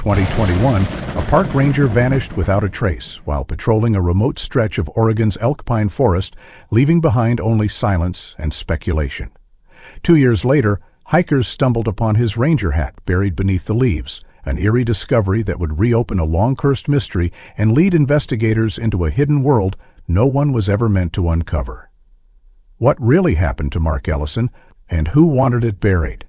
2021, a park ranger vanished without a trace while patrolling a remote stretch of Oregon's Elkpine forest, leaving behind only silence and speculation. 2 years later, hikers stumbled upon his ranger hat buried beneath the leaves, an eerie discovery that would reopen a long-cursed mystery and lead investigators into a hidden world no one was ever meant to uncover. What really happened to Mark Ellison, and who wanted it buried?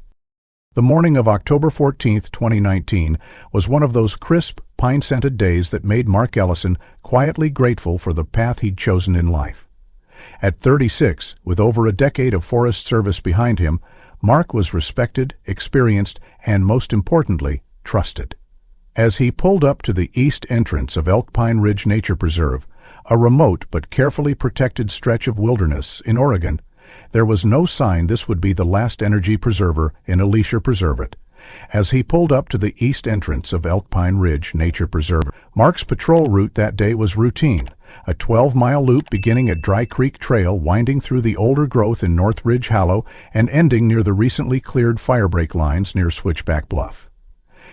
The morning of October 14, 2019, was one of those crisp, pine-scented days that made Mark Ellison quietly grateful for the path he'd chosen in life. At 36, with over a decade of forest service behind him, Mark was respected, experienced, and most importantly, trusted. As he pulled up to the east entrance of Elkpine Ridge Nature Preserve, a remote but carefully protected stretch of wilderness in Oregon, there was no sign this would be the last energy preserver in Alicia Preserve. As he pulled up to the east entrance of Elkpine Ridge Nature Preserve, Mark's patrol route that day was routine, a 12-mile loop beginning at Dry Creek Trail winding through the older growth in North Ridge Hollow and ending near the recently cleared firebreak lines near Switchback Bluff.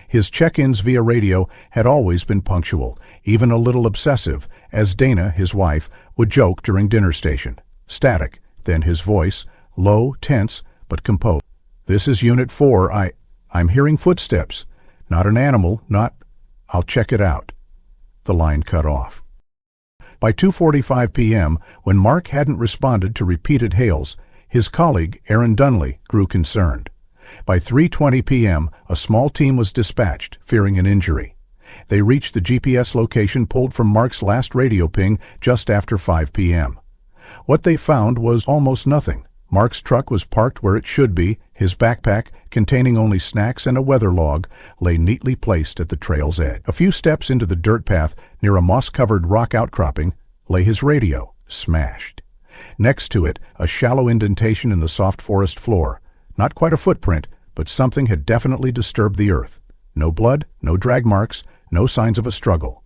His check-ins via radio had always been punctual, even a little obsessive, as Dana, his wife, would joke during dinner station. Static. Then his voice, low, tense, but composed. "This is Unit 4. I'm hearing footsteps. Not an animal, not... I'll check it out." The line cut off. By 2:45 p.m., when Mark hadn't responded to repeated hails, his colleague, Aaron Dunley, grew concerned. By 3:20 p.m., a small team was dispatched, fearing an injury. They reached the GPS location pulled from Mark's last radio ping just after 5 p.m. What they found was almost nothing. Mark's truck was parked where it should be. His backpack, containing only snacks and a weather log, lay neatly placed at the trail's edge. A few steps into the dirt path, near a moss-covered rock outcropping, lay his radio, smashed. Next to it, a shallow indentation in the soft forest floor. Not quite a footprint, but something had definitely disturbed the earth. No blood, no drag marks, no signs of a struggle.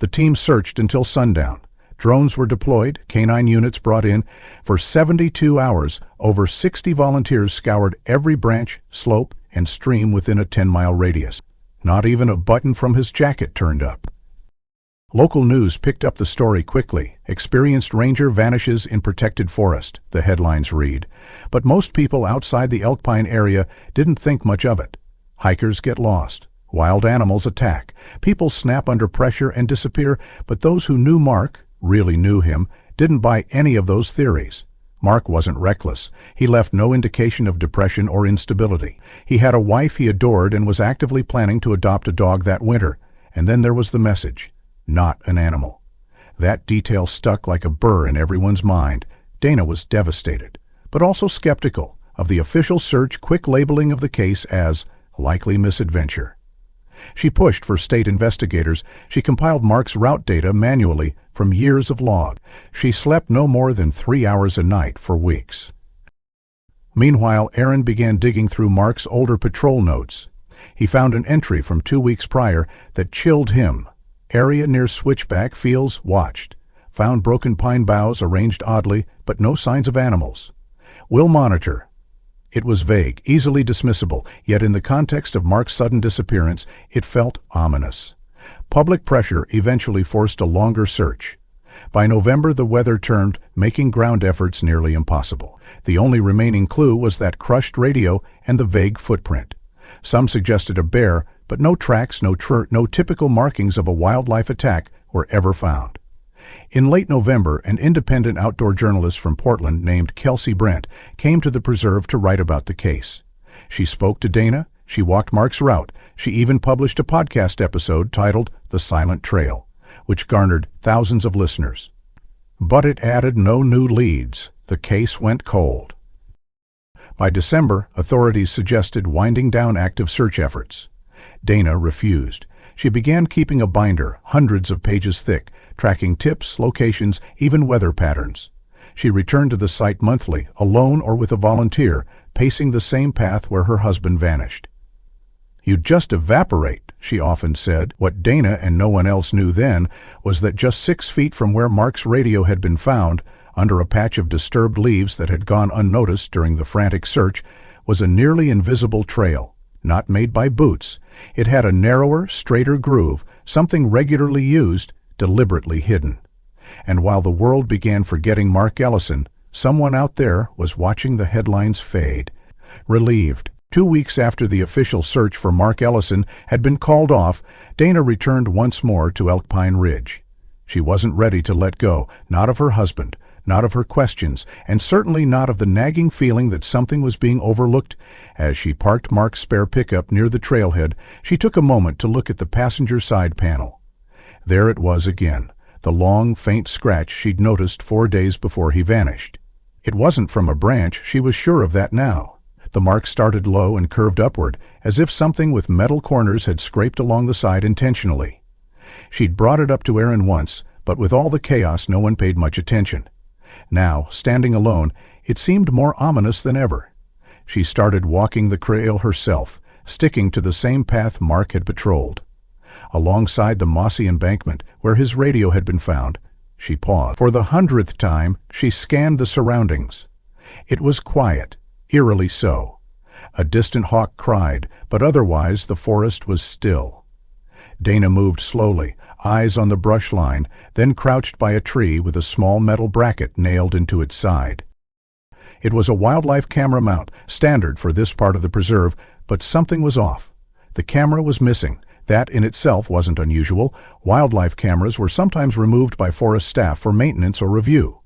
The team searched until sundown. Drones were deployed, canine units brought in. For 72 hours, over 60 volunteers scoured every branch, slope, and stream within a 10-mile radius. Not even a button from his jacket turned up. Local news picked up the story quickly. "Experienced ranger vanishes in protected forest," the headlines read. But most people outside the Elkpine area didn't think much of it. Hikers get lost. Wild animals attack. People snap under pressure and disappear, but those who knew Mark, really knew him, didn't buy any of those theories. Mark wasn't reckless. He left no indication of depression or instability. He had a wife he adored and was actively planning to adopt a dog that winter. And then there was the message, "Not an animal." That detail stuck like a burr in everyone's mind. Dana was devastated, but also skeptical of the official search quick labeling of the case as likely misadventure. She pushed for state investigators. She compiled Mark's route data manually from years of log. She slept no more than 3 hours a night for weeks. Meanwhile, Aaron began digging through Mark's older patrol notes. He found an entry from 2 weeks prior that chilled him. "Area near Switchback Fields watched. Found broken pine boughs arranged oddly, but no signs of animals. Will monitor." It was vague, easily dismissible, yet in the context of Mark's sudden disappearance, it felt ominous. Public pressure eventually forced a longer search. By November, the weather turned, making ground efforts nearly impossible. The only remaining clue was that crushed radio and the vague footprint. Some suggested a bear, but no tracks, no typical markings of a wildlife attack were ever found. In late November, an independent outdoor journalist from Portland named Kelsey Brent came to the preserve to write about the case. She spoke to Dana, she walked Mark's route, she even published a podcast episode titled The Silent Trail, which garnered thousands of listeners. But it added no new leads. The case went cold. By December, authorities suggested winding down active search efforts. Dana refused. She began keeping a binder, hundreds of pages thick, tracking tips, locations, even weather patterns. She returned to the site monthly, alone or with a volunteer, pacing the same path where her husband vanished. "You'd just evaporate," she often said. What Dana and no one else knew then was that just 6 feet from where Mark's radio had been found, under a patch of disturbed leaves that had gone unnoticed during the frantic search, was a nearly invisible trail, not made by boots. It had a narrower, straighter groove, something regularly used, deliberately hidden. And while the world began forgetting Mark Ellison, someone out there was watching the headlines fade. Relieved. 2 weeks after the official search for Mark Ellison had been called off, Dana returned once more to Elkpine Ridge. She wasn't ready to let go, not of her husband, not of her questions, and certainly not of the nagging feeling that something was being overlooked. As she parked Mark's spare pickup near the trailhead, she took a moment to look at the passenger side panel. There it was again, the long, faint scratch she'd noticed 4 days before he vanished. It wasn't from a branch, she was sure of that now. The mark started low and curved upward, as if something with metal corners had scraped along the side intentionally. She'd brought it up to Aaron once, but with all the chaos no one paid much attention. Now, standing alone, it seemed more ominous than ever. She started walking the trail herself, sticking to the same path Mark had patrolled. Alongside the mossy embankment, where his radio had been found, she paused. For the 100th time, she scanned the surroundings. It was quiet, eerily so. A distant hawk cried, but otherwise the forest was still. Dana moved slowly, eyes on the brush line, then crouched by a tree with a small metal bracket nailed into its side. It was a wildlife camera mount, standard for this part of the preserve, but something was off. The camera was missing. That in itself wasn't unusual. Wildlife cameras were sometimes removed by forest staff for maintenance or review.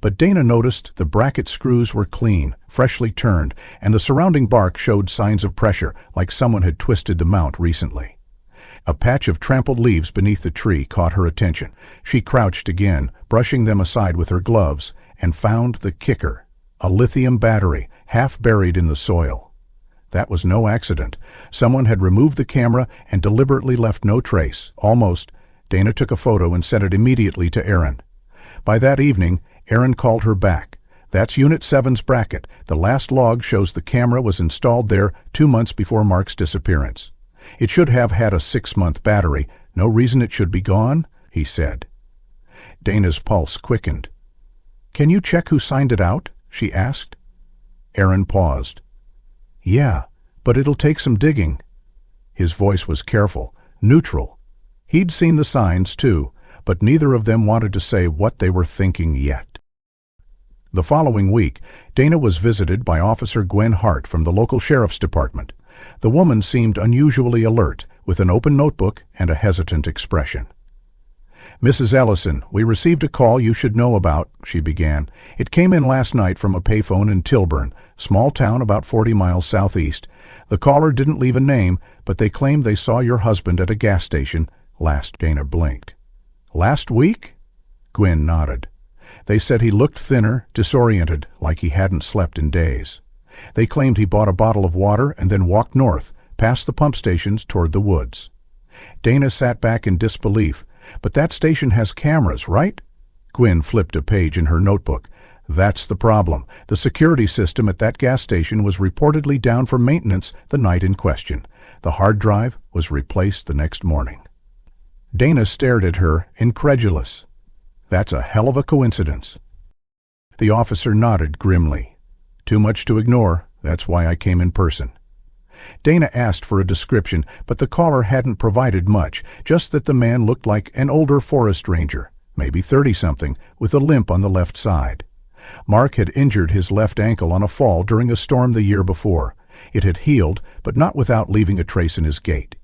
But Dana noticed the bracket screws were clean, freshly turned, and the surrounding bark showed signs of pressure, like someone had twisted the mount recently. A patch of trampled leaves beneath the tree caught her attention. She crouched again, brushing them aside with her gloves, and found the kicker, a lithium battery, half buried in the soil. That was no accident. Someone had removed the camera and deliberately left no trace. Almost. Dana took a photo and sent it immediately to Aaron. By that evening, Aaron called her back. That's Unit 7's bracket. The last log shows the camera was installed there 2 months before Mark's disappearance. It should have had a 6-month battery. No reason it should be gone, he said. Dana's pulse quickened. "Can you check who signed it out?" she asked. Aaron paused. "Yeah, but it'll take some digging." His voice was careful, neutral. He'd seen the signs, too, but neither of them wanted to say what they were thinking yet. The following week, Dana was visited by Officer Gwen Hart from the local sheriff's department. The woman seemed unusually alert, with an open notebook and a hesitant expression. "Mrs. Ellison, we received a call you should know about," she began. "It came in last night from a payphone in Tilburn, small town about 40 miles southeast. The caller didn't leave a name, but they claimed they saw your husband at a gas station last." Dana blinked. "Last week?" Gwen nodded. "They said he looked thinner, disoriented, like he hadn't slept in days. They claimed he bought a bottle of water and then walked north, past the pump stations toward the woods." Dana sat back in disbelief. "But that station has cameras, right?" Gwen flipped a page in her notebook. "That's the problem. The security system at that gas station was reportedly down for maintenance the night in question. The hard drive was replaced the next morning." Dana stared at her, incredulous. "That's a hell of a coincidence." The officer nodded grimly. "Too much to ignore. That's why I came in person." Dana asked for a description, but the caller hadn't provided much, just that the man looked like an older forest ranger, maybe 30-something, with a limp on the left side. Mark had injured his left ankle on a fall during a storm the year before. It had healed, but not without leaving a trace in his gait.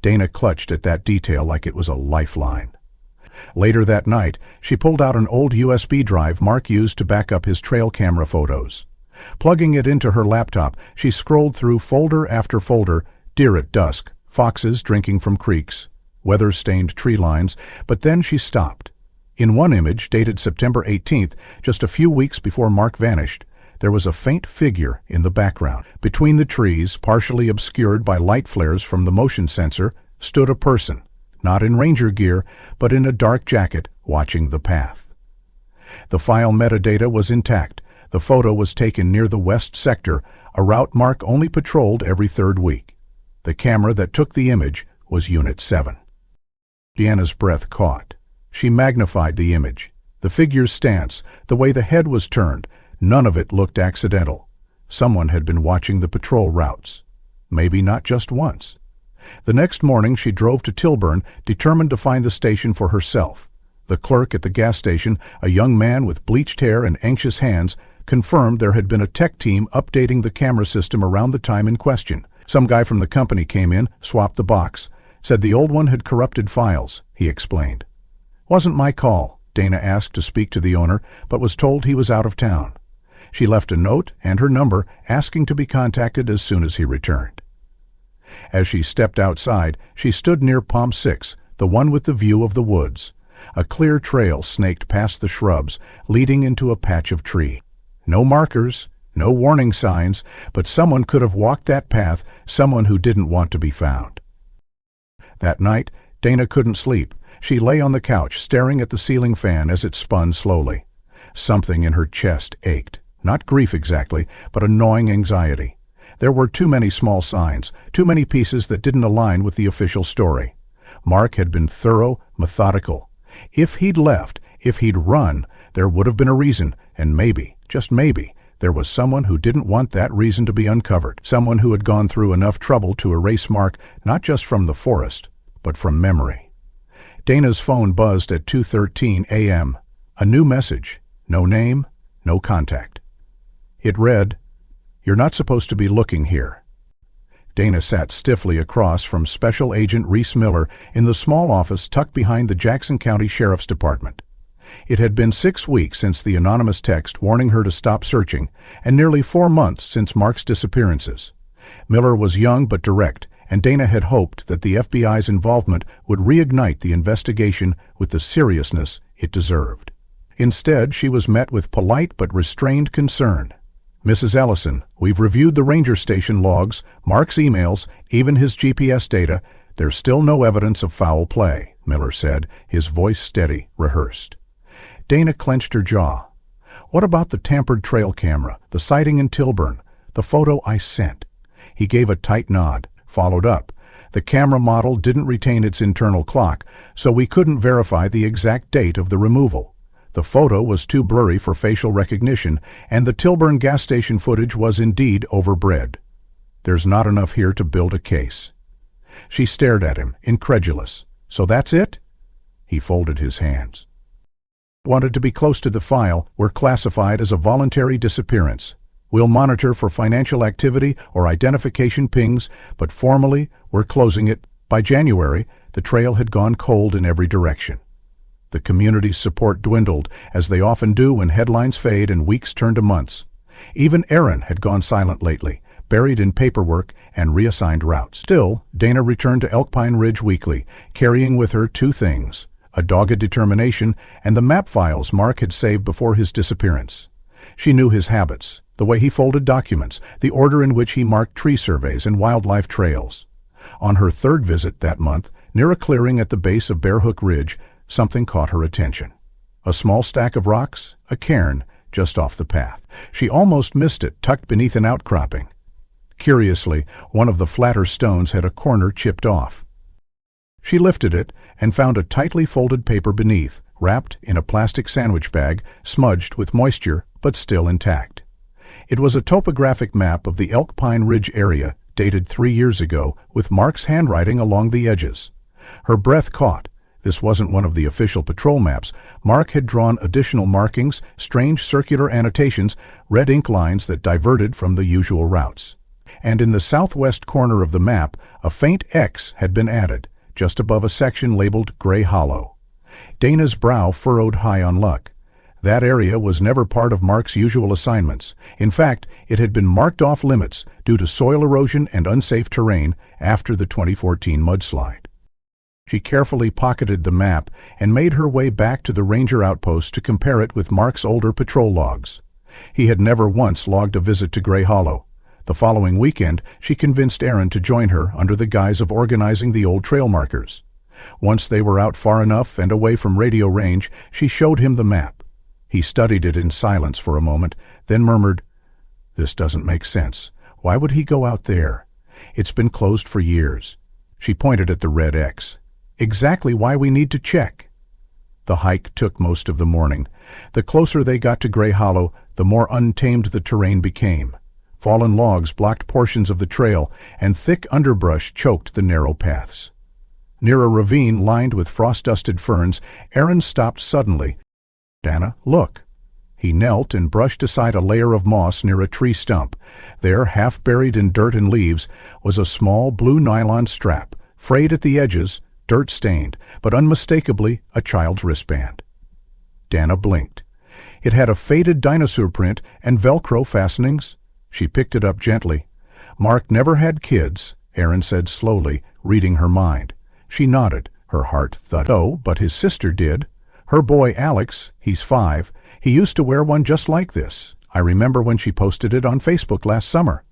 Dana clutched at that detail like it was a lifeline. Later that night, she pulled out an old USB drive Mark used to back up his trail camera photos. Plugging it into her laptop, she scrolled through folder after folder: deer at dusk, foxes drinking from creeks, weather-stained tree lines, but then she stopped. In one image, dated September 18th, just a few weeks before Mark vanished, there was a faint figure in the background. Between the trees, partially obscured by light flares from the motion sensor, stood a person, not in ranger gear, but in a dark jacket, watching the path. The file metadata was intact. The photo was taken near the west sector, a route Mark only patrolled every 3rd week. The camera that took the image was Unit 7. Deanna's breath caught. She magnified the image. The figure's stance, the way the head was turned, none of it looked accidental. Someone had been watching the patrol routes. maybe not just once. The next morning she drove to Tilburn, determined to find the station for herself. The clerk at the gas station, a young man with bleached hair and anxious hands, confirmed there had been a tech team updating the camera system around the time in question. Some guy from the company came in, swapped the box, said the old one had corrupted files, he explained. Wasn't my call. Dana asked to speak to the owner, but was told he was out of town. She left a note and her number, asking to be contacted as soon as he returned. As she stepped outside, she stood near Palm 6, the one with the view of the woods. A clear trail snaked past the shrubs, leading into a patch of tree. No markers, no warning signs, but someone could have walked that path, someone who didn't want to be found. That night, Dana couldn't sleep. She lay on the couch, staring at the ceiling fan as it spun slowly. Something in her chest ached. Not grief exactly, but a gnawing anxiety. There were too many small signs, too many pieces that didn't align with the official story. Mark had been thorough, methodical. If he'd left, if he'd run, there would have been a reason, and maybe, just maybe, there was someone who didn't want that reason to be uncovered, someone who had gone through enough trouble to erase Mark not just from the forest, but from memory. Dana's phone buzzed at 2:13 a.m. A new message. No name, no contact. It read, "You're not supposed to be looking here." Dana sat stiffly across from Special Agent Reese Miller in the small office tucked behind the Jackson County Sheriff's Department. It had been 6 weeks since the anonymous text warning her to stop searching, and nearly 4 months since Mark's disappearances. Miller was young but direct, and Dana had hoped that the FBI's involvement would reignite the investigation with the seriousness it deserved. Instead, she was met with polite but restrained concern. "Mrs. Ellison, we've reviewed the ranger station logs, Mark's emails, even his GPS data. There's still no evidence of foul play," Miller said, his voice steady, rehearsed. Dana clenched her jaw. "What about the tampered trail camera, the sighting in Tilburn, the photo I sent?" He gave a tight nod, followed up. "The camera model didn't retain its internal clock, so we couldn't verify the exact date of the removal. The photo was too blurry for facial recognition, and the Tilburn gas station footage was indeed overbred. There's not enough here to build a case." She stared at him, incredulous. "So that's it?" He folded his hands. "Wanted to be close to the file. We're classified as a voluntary disappearance. We'll monitor for financial activity or identification pings, but formally, we're closing it. By January, the trail had gone cold in every direction." The community's support dwindled, as they often do when headlines fade and weeks turn to months. Even Aaron had gone silent lately, buried in paperwork and reassigned routes. Still, Dana returned to Elkpine Ridge weekly, carrying with her 2 things: a dogged determination and the map files Mark had saved before his disappearance. She knew his habits, the way he folded documents, the order in which he marked tree surveys and wildlife trails. On her 3rd visit that month, near a clearing at the base of Bear Hook Ridge, something caught her attention. A small stack of rocks, a cairn, just off the path. She almost missed it, tucked beneath an outcropping. Curiously, one of the flatter stones had a corner chipped off. She lifted it and found a tightly folded paper beneath, wrapped in a plastic sandwich bag, smudged with moisture, but still intact. It was a topographic map of the Elkpine Ridge area, dated 3 years ago, with Mark's handwriting along the edges. Her breath caught. This wasn't one of the official patrol maps. Mark had drawn additional markings, strange circular annotations, red ink lines that diverted from the usual routes. And in the southwest corner of the map, a faint X had been added, just above a section labeled Gray Hollow. Dana's brow furrowed high on luck. That area was never part of Mark's usual assignments. In fact, it had been marked off limits due to soil erosion and unsafe terrain after the 2014 mudslide. She carefully pocketed the map and made her way back to the ranger outpost to compare it with Mark's older patrol logs. He had never once logged a visit to Gray Hollow. The following weekend, she convinced Aaron to join her under the guise of organizing the old trail markers. Once they were out far enough and away from radio range, she showed him the map. He studied it in silence for a moment, then murmured, "This doesn't make sense. Why would he go out there? It's been closed for years." She pointed at the red X. "Exactly why we need to check." The hike took most of the morning. The closer they got to Gray Hollow, the more untamed the terrain became. Fallen logs blocked portions of the trail, and thick underbrush choked the narrow paths. Near a ravine lined with frost-dusted ferns, Aaron stopped suddenly. "Dana, look." He knelt and brushed aside a layer of moss near a tree stump. There, half buried in dirt and leaves, was a small blue nylon strap, frayed at the edges, dirt-stained, but unmistakably a child's wristband. Dana blinked. It had a faded dinosaur print and Velcro fastenings. She picked it up gently. "Mark never had kids," Aaron said slowly, reading her mind. She nodded. Her heart thudded. "Oh, but his sister did. Her boy Alex, he's 5, he used to wear one just like this. I remember when she posted it on Facebook last summer."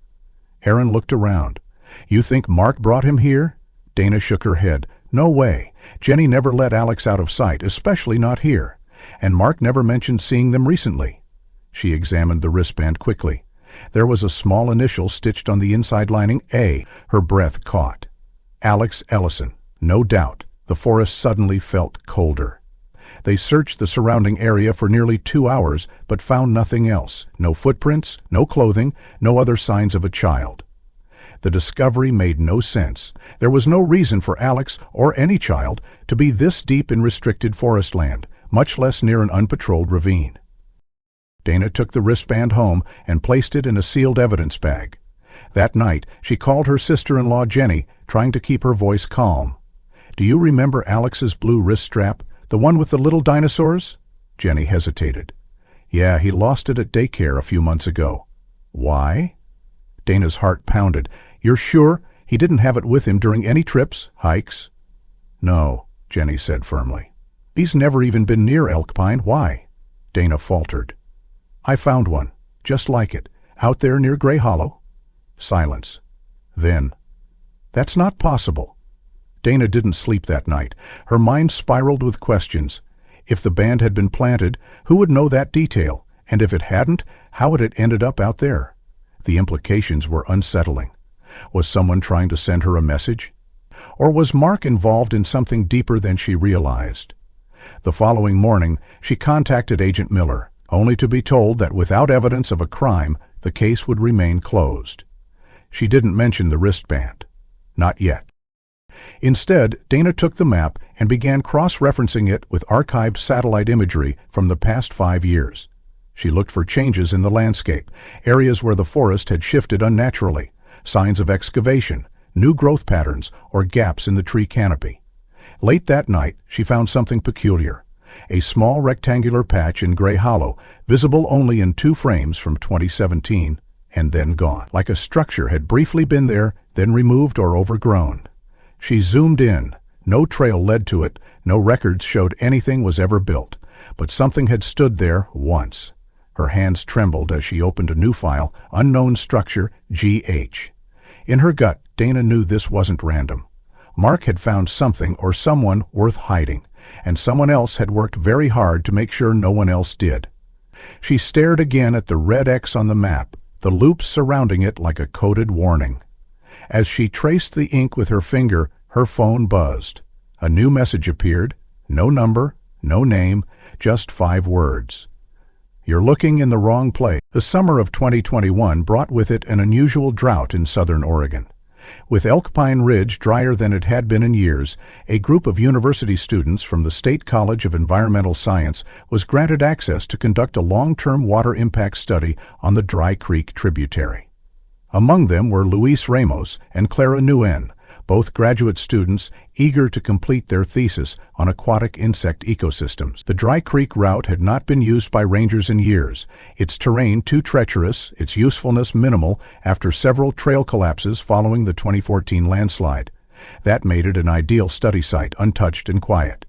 Aaron looked around. "You think Mark brought him here?" Dana shook her head. "No way. Jenny never let Alex out of sight, especially not here. And Mark never mentioned seeing them recently." She examined the wristband quickly. There was a small initial stitched on the inside lining, A. Her breath caught. Alex Ellison. No doubt. The forest suddenly felt colder. They searched the surrounding area for nearly 2 hours, but found nothing else. No footprints, no clothing, no other signs of a child. The discovery made no sense. There was no reason for Alex, or any child, to be this deep in restricted forest land, much less near an unpatrolled ravine. Dana took the wristband home and placed it in a sealed evidence bag. That night, she called her sister-in-law Jenny, trying to keep her voice calm. "Do you remember Alex's blue wrist strap? The one with the little dinosaurs?" Jenny hesitated. "Yeah, he lost it at daycare a few months ago." "Why?" Dana's heart pounded. "You're sure? He didn't have it with him during any trips, hikes?" "No," Jenny said firmly. "He's never even been near Elkpine. Why?" Dana faltered. "I found one, just like it, out there near Gray Hollow." Silence. Then, "That's not possible." Dana didn't sleep that night. Her mind spiraled with questions. If the band had been planted, who would know that detail? And if it hadn't, how had it ended up out there? The implications were unsettling. Was someone trying to send her a message? Or was Mark involved in something deeper than she realized? The following morning, she contacted Agent Miller, only to be told that without evidence of a crime, the case would remain closed. She didn't mention the wristband. Not yet. Instead, Dana took the map and began cross-referencing it with archived satellite imagery from the past 5 years. She looked for changes in the landscape, areas where the forest had shifted unnaturally, signs of excavation, new growth patterns, or gaps in the tree canopy. Late that night, she found something peculiar. A small rectangular patch in Gray Hollow, visible only in 2 frames from 2017, and then gone, like a structure had briefly been there, then removed or overgrown. She zoomed in. No trail led to it, no records showed anything was ever built, but something had stood there once. Her hands trembled as she opened a new file, Unknown Structure, GH. In her gut, Dana knew this wasn't random. Mark had found something or someone worth hiding, and someone else had worked very hard to make sure no one else did. She stared again at the red X on the map, the loops surrounding it like a coded warning. As she traced the ink with her finger, her phone buzzed. A new message appeared. No number, no name, just 5 words. "You're looking in the wrong place." The summer of 2021 brought with it an unusual drought in southern Oregon. With Elkpine Ridge drier than it had been in years, a group of university students from the State College of Environmental Science was granted access to conduct a long-term water impact study on the Dry Creek tributary. Among them were Luis Ramos and Clara Nguyen, both graduate students eager to complete their thesis on aquatic insect ecosystems. The Dry Creek route had not been used by rangers in years, its terrain too treacherous, its usefulness minimal after several trail collapses following the 2014 landslide. That made it an ideal study site, untouched and quiet.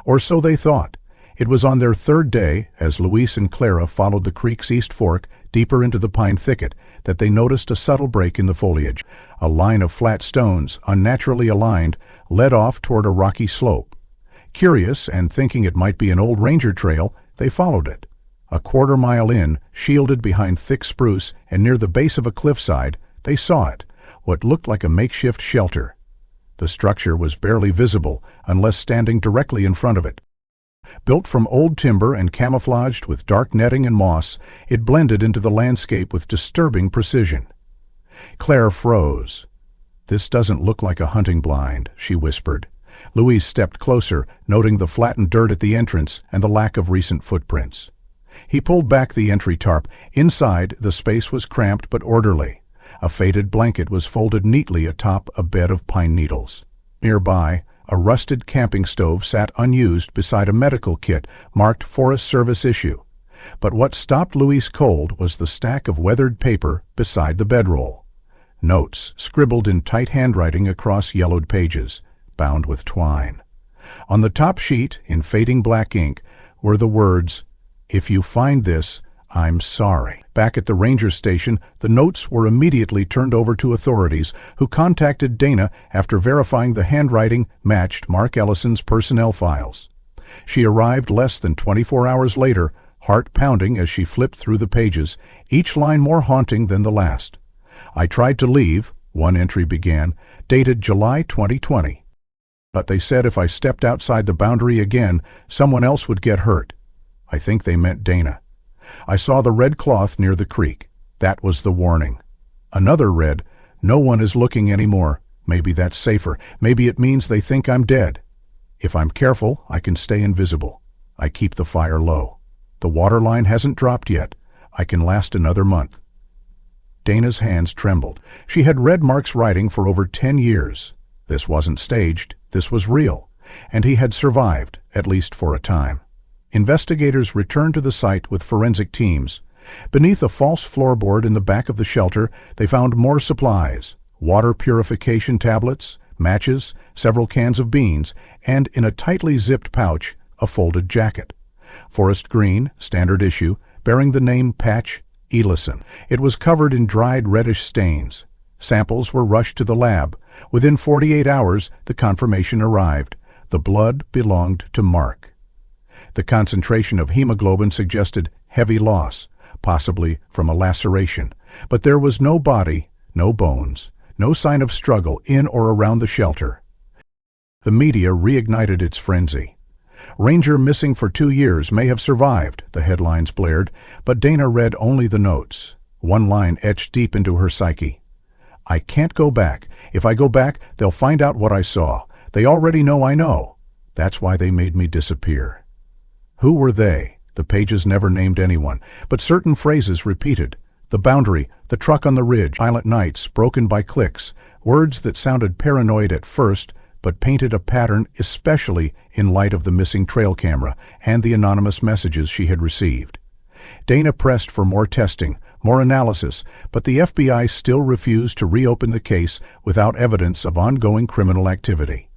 Or so they thought. It was on their 3rd day, as Luis and Clara followed the creek's east fork deeper into the pine thicket, that they noticed a subtle break in the foliage. A line of flat stones, unnaturally aligned, led off toward a rocky slope. Curious, and thinking it might be an old ranger trail, they followed it. A quarter-mile in, shielded behind thick spruce and near the base of a cliffside, they saw it, what looked like a makeshift shelter. The structure was barely visible, unless standing directly in front of it. Built from old timber and camouflaged with dark netting and moss, it blended into the landscape with disturbing precision. Claire froze. "This doesn't look like a hunting blind," she whispered. Louise stepped closer, noting the flattened dirt at the entrance and the lack of recent footprints. He pulled back the entry tarp. Inside, the space was cramped but orderly. A faded blanket was folded neatly atop a bed of pine needles. Nearby, a rusted camping stove sat unused beside a medical kit marked Forest Service issue. But what stopped Louise cold was the stack of weathered paper beside the bedroll. Notes, scribbled in tight handwriting across yellowed pages, bound with twine. On the top sheet, in fading black ink, were the words, "If you find this, I'm sorry." Back at the ranger station, the notes were immediately turned over to authorities, who contacted Dana after verifying the handwriting matched Mark Ellison's personnel files. She arrived less than 24 hours later, heart pounding as she flipped through the pages, each line more haunting than the last. "I tried to leave," one entry began, dated July 2020. "But they said if I stepped outside the boundary again, someone else would get hurt." I think they meant Dana. "I saw the red cloth near the creek. That was the warning." Another read, "No one is looking anymore. Maybe that's safer. Maybe it means they think I'm dead. If I'm careful, I can stay invisible. I keep the fire low. The water line hasn't dropped yet. I can last another month." Dana's hands trembled. She had read Mark's writing for over 10 years. This wasn't staged. This was real. And he had survived, at least for a time. Investigators returned to the site with forensic teams. Beneath a false floorboard in the back of the shelter, they found more supplies: water purification tablets, matches, several cans of beans, and in a tightly zipped pouch, a folded jacket. Forest green, standard issue, bearing the name Patch Ellison. It was covered in dried reddish stains. Samples were rushed to the lab. Within 48 hours, the confirmation arrived. The blood belonged to Mark. The concentration of hemoglobin suggested heavy loss, possibly from a laceration, but there was no body, no bones, no sign of struggle in or around the shelter. The media reignited its frenzy. "Ranger missing for 2 years may have survived," the headlines blared, but Dana read only the notes. One line etched deep into her psyche. "I can't go back. If I go back, they'll find out what I saw. They already know I know. That's why they made me disappear." Who were they? The pages never named anyone, but certain phrases repeated. The boundary, the truck on the ridge, silent nights broken by clicks, words that sounded paranoid at first, but painted a pattern, especially in light of the missing trail camera and the anonymous messages she had received. Dana pressed for more testing, more analysis, but the FBI still refused to reopen the case without evidence of ongoing criminal activity.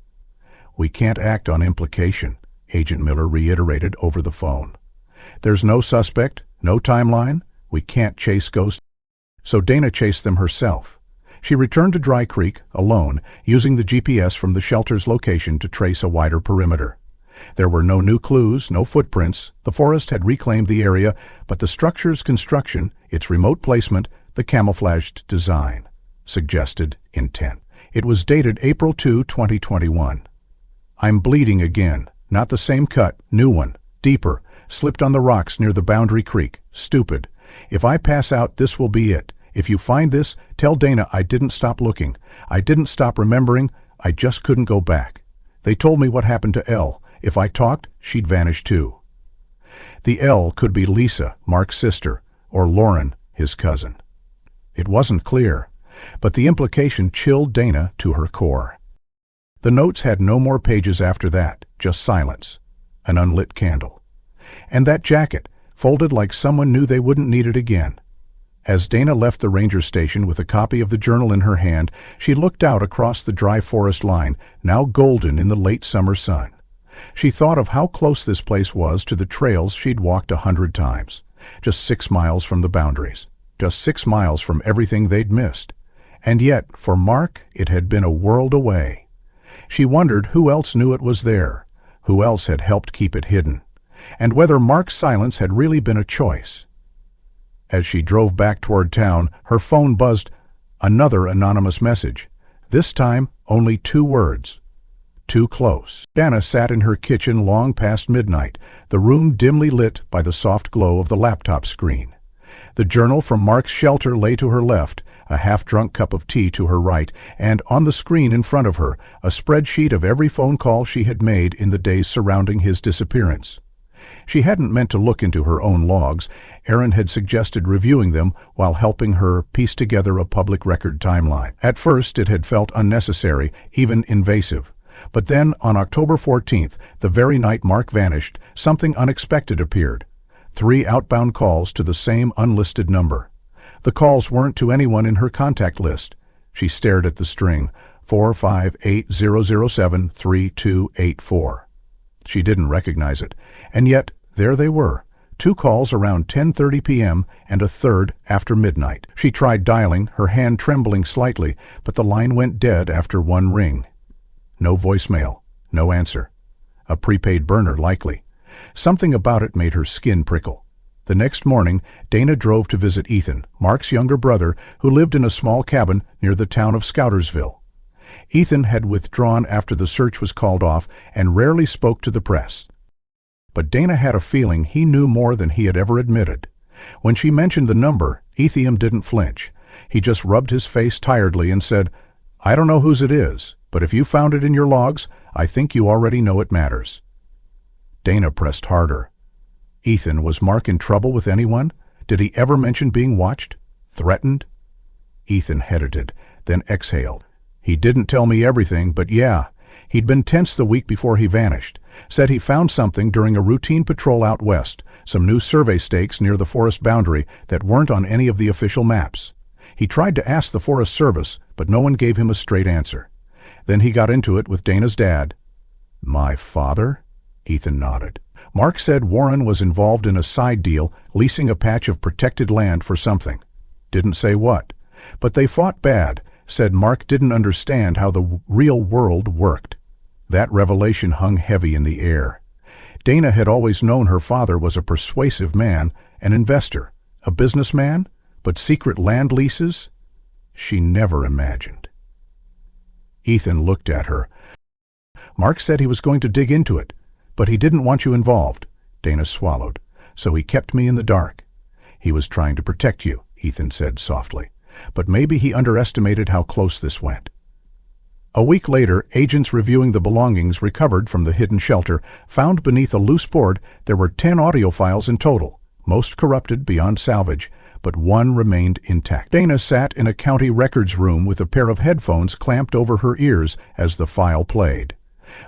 "We can't act on implication," Agent Miller reiterated over the phone. "There's no suspect, no timeline. We can't chase ghosts." So Dana chased them herself. She returned to Dry Creek, alone, using the GPS from the shelter's location to trace a wider perimeter. There were no new clues, no footprints. The forest had reclaimed the area, but the structure's construction, its remote placement, the camouflaged design, suggested intent. It was dated April 2, 2021. "I'm bleeding again. Not the same cut, new one, deeper, slipped on the rocks near the boundary creek. Stupid. If I pass out, this will be it. If you find this, tell Dana I didn't stop looking. I didn't stop remembering. I just couldn't go back. They told me what happened to Elle. If I talked, she'd vanish too." The Elle could be Lisa, Mark's sister, or Lauren, his cousin. It wasn't clear, but the implication chilled Dana to her core. The notes had no more pages after that, just silence, an unlit candle. And that jacket, folded like someone knew they wouldn't need it again. As Dana left the ranger station with a copy of the journal in her hand, she looked out across the dry forest line, now golden in the late summer sun. She thought of how close this place was to the trails she'd walked 100 times, just 6 miles from the boundaries, just 6 miles from everything they'd missed. And yet, for Mark, it had been a world away. She wondered who else knew it was there, who else had helped keep it hidden, and whether Mark's silence had really been a choice. As she drove back toward town, her phone buzzed. Another anonymous message. This time, only 2 words. Too close. Dana sat in her kitchen long past midnight, the room dimly lit by the soft glow of the laptop screen. The journal from Mark's shelter lay to her left, a half-drunk cup of tea to her right, and on the screen in front of her, a spreadsheet of every phone call she had made in the days surrounding his disappearance. She hadn't meant to look into her own logs. Aaron had suggested reviewing them while helping her piece together a public record timeline. At first, it had felt unnecessary, even invasive. But then, on October 14th, the very night Mark vanished, something unexpected appeared. 3 outbound calls to the same unlisted number. The calls weren't to anyone in her contact list. She stared at the string, 458-007-3284. She didn't recognize it, and yet there they were, 2 calls around 10:30 p.m. and a third after midnight. She tried dialing, her hand trembling slightly, but the line went dead after 1 ring. No voicemail, no answer. A prepaid burner, likely. Something about it made her skin prickle. The next morning, Dana drove to visit Ethan, Mark's younger brother, who lived in a small cabin near the town of Scoutersville. Ethan had withdrawn after the search was called off and rarely spoke to the press. But Dana had a feeling he knew more than he had ever admitted. When she mentioned the number, Ethan didn't flinch. He just rubbed his face tiredly and said, "I don't know whose it is, but if you found it in your logs, I think you already know it matters." Dana pressed harder. Ethan, was Mark in trouble with anyone? Did he ever mention being watched? Threatened? Ethan hesitated, then exhaled. "He didn't tell me everything, but yeah, he'd been tense the week before he vanished. Said he found something during a routine patrol out west, some new survey stakes near the forest boundary that weren't on any of the official maps. He tried to ask the Forest Service, but no one gave him a straight answer. Then he got into it with Dana's dad." "My father?" Ethan nodded. "Mark said Warren was involved in a side deal, leasing a patch of protected land for something. Didn't say what. But they fought bad. Said Mark didn't understand how the real world worked." That revelation hung heavy in the air. Dana had always known her father was a persuasive man, an investor, a businessman, but secret land leases? She never imagined. Ethan looked at her. "Mark said he was going to dig into it, but he didn't want you involved." Dana swallowed. "So he kept me in the dark." "He was trying to protect you," Ethan said softly. "But maybe he underestimated how close this went." A week later, agents reviewing the belongings recovered from the hidden shelter found beneath a loose board there were 10 audio files in total, most corrupted beyond salvage, but 1 remained intact. Dana sat in a county records room with a pair of headphones clamped over her ears as the file played.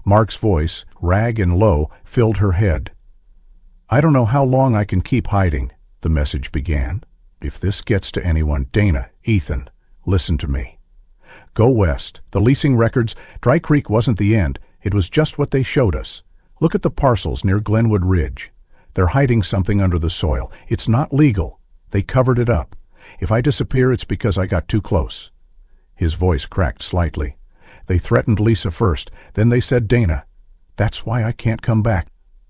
Mark's voice, rag and low, filled her head. "I don't know how long I can keep hiding," the message began. "If this gets to anyone, Dana, Ethan, listen to me. Go west. The leasing records, Dry Creek wasn't the end. It was just what they showed us. Look at the parcels near Glenwood Ridge. They're hiding something under the soil. It's not legal. They covered it up. If I disappear, it's because I got too close." His voice cracked slightly. "They threatened Lisa first, then they said Dana. That's why I can't come back."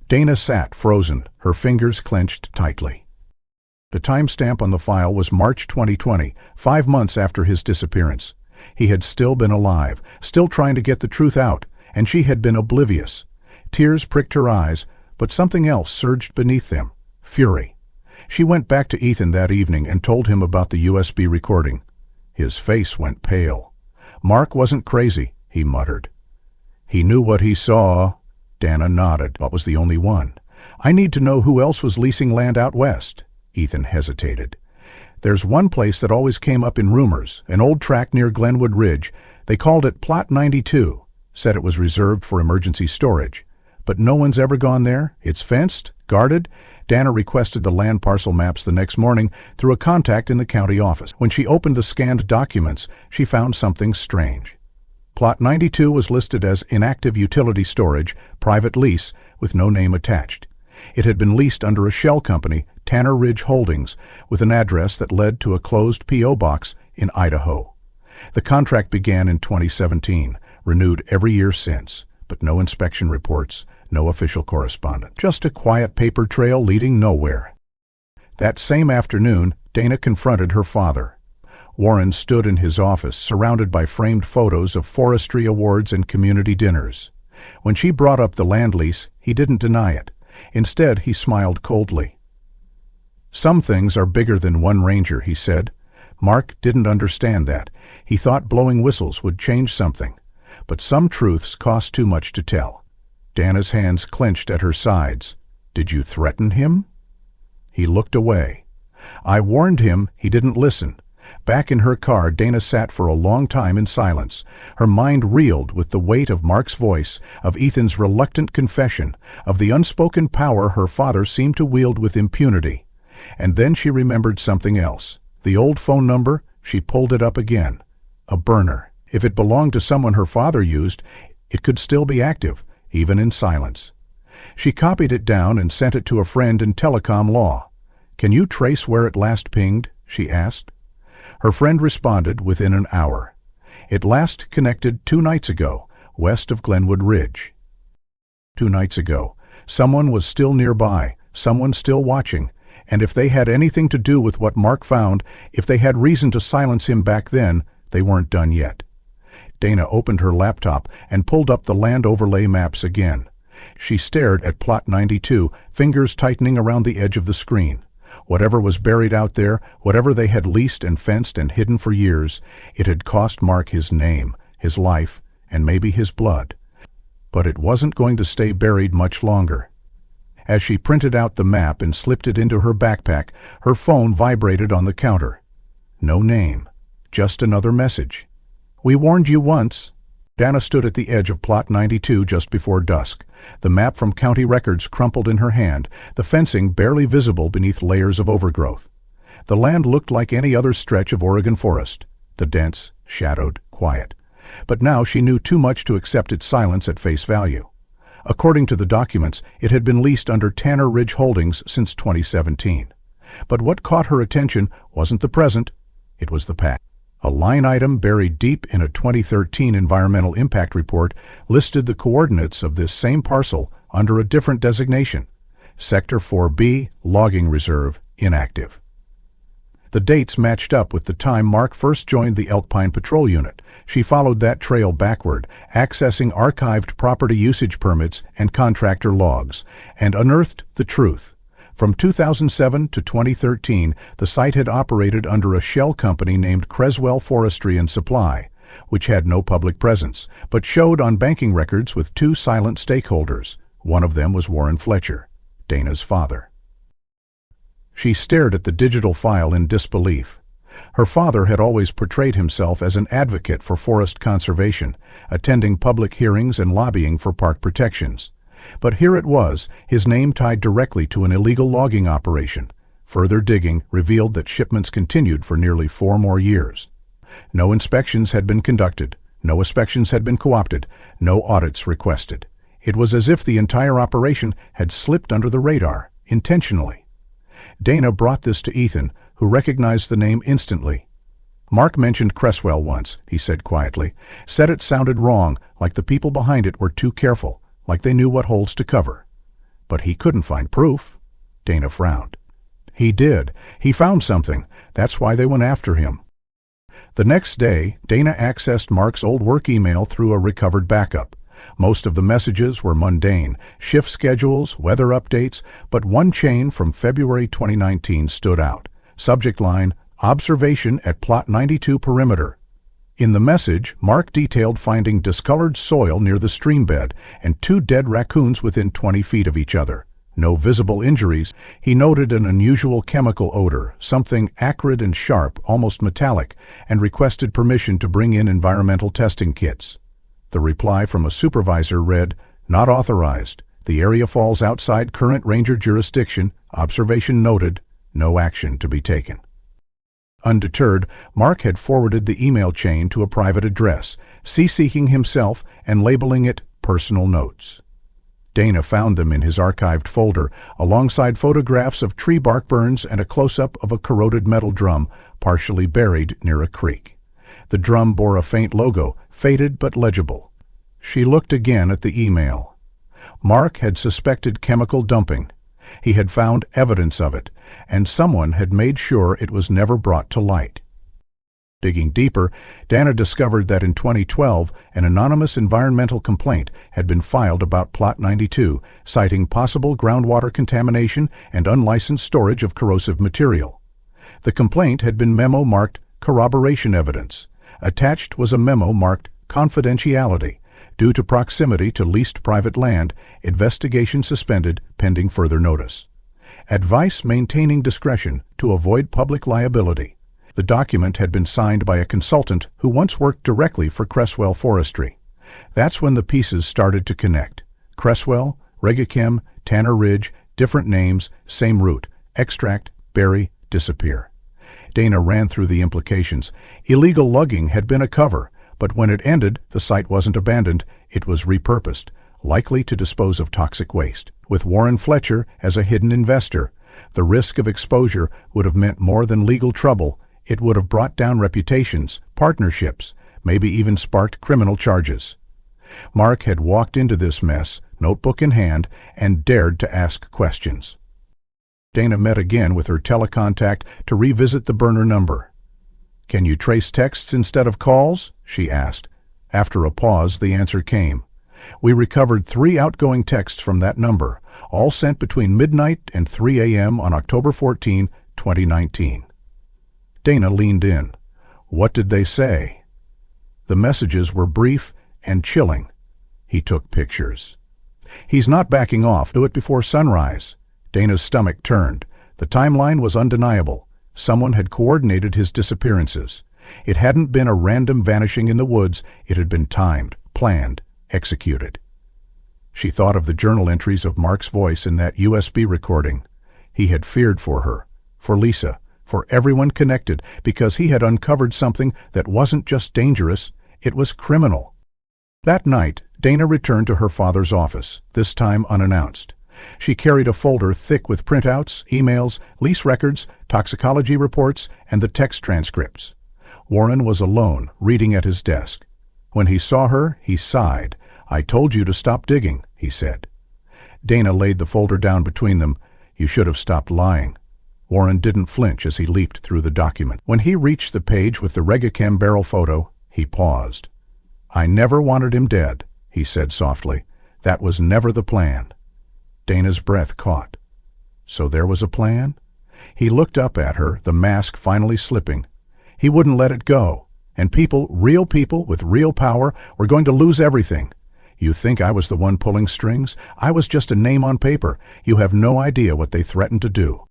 Dana sat frozen, her fingers clenched tightly. The timestamp on the file was March 2020, 5 months after his disappearance. He had still been alive, still trying to get the truth out, and she had been oblivious. Tears pricked her eyes, but something else surged beneath them, fury. She went back to Ethan that evening and told him about the USB recording. His face went pale. "Mark wasn't crazy," he muttered. "He knew what he saw." Dana nodded, but was the only one. "I need to know who else was leasing land out west." Ethan hesitated. "There's one place that always came up in rumors, an old tract near Glenwood Ridge. They called it Plot 92, said it was reserved for emergency storage. But no one's ever gone there. It's fenced, guarded." Dana requested the land parcel maps the next morning through a contact in the county office. When she opened the scanned documents, she found something strange. Plot 92 was listed as inactive utility storage, private lease, with no name attached. It had been leased under a shell company, Tanner Ridge Holdings, with an address that led to a closed P.O. box in Idaho. The contract began in 2017, renewed every year since, but no inspection reports, no official correspondence. Just a quiet paper trail leading nowhere. That same afternoon, Dana confronted her father. Warren stood in his office, surrounded by framed photos of forestry awards and community dinners. When she brought up the land lease, he didn't deny it. Instead, he smiled coldly. "Some things are bigger than one ranger," he said. Mark didn't understand that. He thought blowing whistles would change something. But some truths cost too much to tell. Dana's hands clenched at her sides. "Did you threaten him?" He looked away. "I warned him, he didn't listen." Back in her car, Dana sat for a long time in silence. Her mind reeled with the weight of Mark's voice, of Ethan's reluctant confession, of the unspoken power her father seemed to wield with impunity. And then she remembered something else. The old phone number. She pulled it up again. A burner. If it belonged to someone her father used, it could still be active, even in silence. She copied it down and sent it to a friend in telecom law. "Can you trace where it last pinged?" she asked. Her friend responded within an hour. "It last connected 2 nights ago, west of Glenwood Ridge." 2 nights ago. Someone was still nearby, someone still watching, and if they had anything to do with what Mark found, if they had reason to silence him back then, they weren't done yet. Dana opened her laptop and pulled up the land overlay maps again. She stared at Plot 92, fingers tightening around the edge of the screen. Whatever was buried out there, whatever they had leased and fenced and hidden for years, it had cost Mark his name, his life, and maybe his blood. But it wasn't going to stay buried much longer. As she printed out the map and slipped it into her backpack, her phone vibrated on the counter. No name, just another message. "We warned you once." Dana stood at the edge of Plot 92 just before dusk. The map from county records crumpled in her hand, the fencing barely visible beneath layers of overgrowth. The land looked like any other stretch of Oregon forest, the dense, shadowed, quiet. But now she knew too much to accept its silence at face value. According to the documents, it had been leased under Tanner Ridge Holdings since 2017. But what caught her attention wasn't the present, it was the past. A line item buried deep in a 2013 environmental impact report listed the coordinates of this same parcel under a different designation. Sector 4B, Logging Reserve, inactive. The dates matched up with the time Mark first joined the Elkpine Patrol Unit. She followed that trail backward, accessing archived property usage permits and contractor logs, and unearthed the truth. From 2007 to 2013, the site had operated under a shell company named Creswell Forestry and Supply, which had no public presence, but showed on banking records with 2 silent stakeholders. One of them was Warren Fletcher, Dana's father. She stared at the digital file in disbelief. Her father had always portrayed himself as an advocate for forest conservation, attending public hearings and lobbying for park protections. But here it was, his name tied directly to an illegal logging operation. Further digging revealed that shipments continued for nearly 4 more years. No inspections had been conducted, no inspections had been co-opted, no audits requested. It was as if the entire operation had slipped under the radar, intentionally. Dana brought this to Ethan, who recognized the name instantly. "Mark mentioned Creswell once," he said quietly. "Said it sounded wrong, like the people behind it were too careful, like they knew what holes to cover." "But he couldn't find proof." Dana frowned. "He did. He found something. That's why they went after him." The next day, Dana accessed Mark's old work email through a recovered backup. Most of the messages were mundane, shift schedules, weather updates, but one chain from February 2019 stood out. Subject line, "Observation at Plot 92 Perimeter." In the message, Mark detailed finding discolored soil near the stream bed and 2 dead raccoons within 20 feet of each other. No visible injuries. He noted an unusual chemical odor, something acrid and sharp, almost metallic, and requested permission to bring in environmental testing kits. The reply from a supervisor read, "Not authorized. The area falls outside current ranger jurisdiction. Observation noted. No action to be taken." Undeterred, Mark had forwarded the email chain to a private address, CCing himself and labeling it Personal Notes. Dana found them in his archived folder, alongside photographs of tree bark burns and a close-up of a corroded metal drum partially buried near a creek. The drum bore a faint logo, faded but legible. She looked again at the email. Mark had suspected chemical dumping. He had found evidence of it, and someone had made sure it was never brought to light. Digging deeper, Dana discovered that in 2012, an anonymous environmental complaint had been filed about Plot 92, citing possible groundwater contamination and unlicensed storage of corrosive material. The complaint had been memo-marked corroboration evidence. Attached was a memo marked confidentiality. Due to proximity to leased private land, investigation suspended pending further notice. Advice maintaining discretion to avoid public liability. The document had been signed by a consultant who once worked directly for Cresswell Forestry. That's when the pieces started to connect. Cresswell, Regachem, Tanner Ridge, different names, same route. Extract, bury, disappear. Dana ran through the implications. Illegal logging had been a cover, but when it ended, the site wasn't abandoned, it was repurposed, likely to dispose of toxic waste. With Warren Fletcher as a hidden investor, the risk of exposure would have meant more than legal trouble. It would have brought down reputations, partnerships, maybe even sparked criminal charges. Mark had walked into this mess, notebook in hand, and dared to ask questions. Dana met again with her telecontact to revisit the burner number. "Can you trace texts instead of calls?" she asked. After a pause, the answer came. "We recovered 3 outgoing texts from that number, all sent between midnight and 3 a.m. on October 14, 2019. Dana leaned in. What did they say? The messages were brief and chilling. He took pictures. "He's not backing off. Do it before sunrise." Dana's stomach turned. The timeline was undeniable. Someone had coordinated his disappearances. It hadn't been a random vanishing in the woods. It had been timed, planned, executed. She thought of the journal entries of Mark's voice in that USB recording. He had feared for her, for Lisa, for everyone connected, because he had uncovered something that wasn't just dangerous, it was criminal. That night, Dana returned to her father's office, this time unannounced. She carried a folder thick with printouts, emails, lease records, toxicology reports, and the text transcripts. Warren was alone, reading at his desk. When he saw her, he sighed. "I told you to stop digging," he said. Dana laid the folder down between them. "You should have stopped lying." Warren didn't flinch as he leaped through the document. When he reached the page with the Regachem barrel photo, he paused. "I never wanted him dead," he said softly. "That was never the plan." Dana's breath caught. So there was a plan? He looked up at her, the mask finally slipping. He wouldn't let it go. And people, real people with real power, were going to lose everything. "You think I was the one pulling strings? I was just a name on paper. You have no idea what they threatened to do."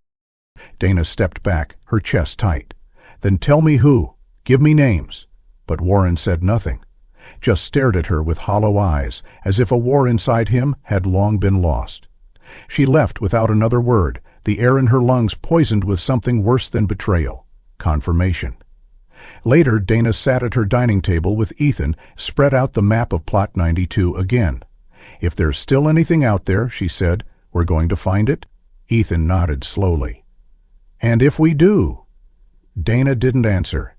Dana stepped back, her chest tight. "Then tell me who. Give me names." But Warren said nothing, just stared at her with hollow eyes, as if a war inside him had long been lost. She left without another word, the air in her lungs poisoned with something worse than betrayal, confirmation. Later, Dana sat at her dining table with Ethan, spread out the map of Plot 92 again. "If there's still anything out there," she said, "we're going to find it?" Ethan nodded slowly. "And if we do?" Dana didn't answer.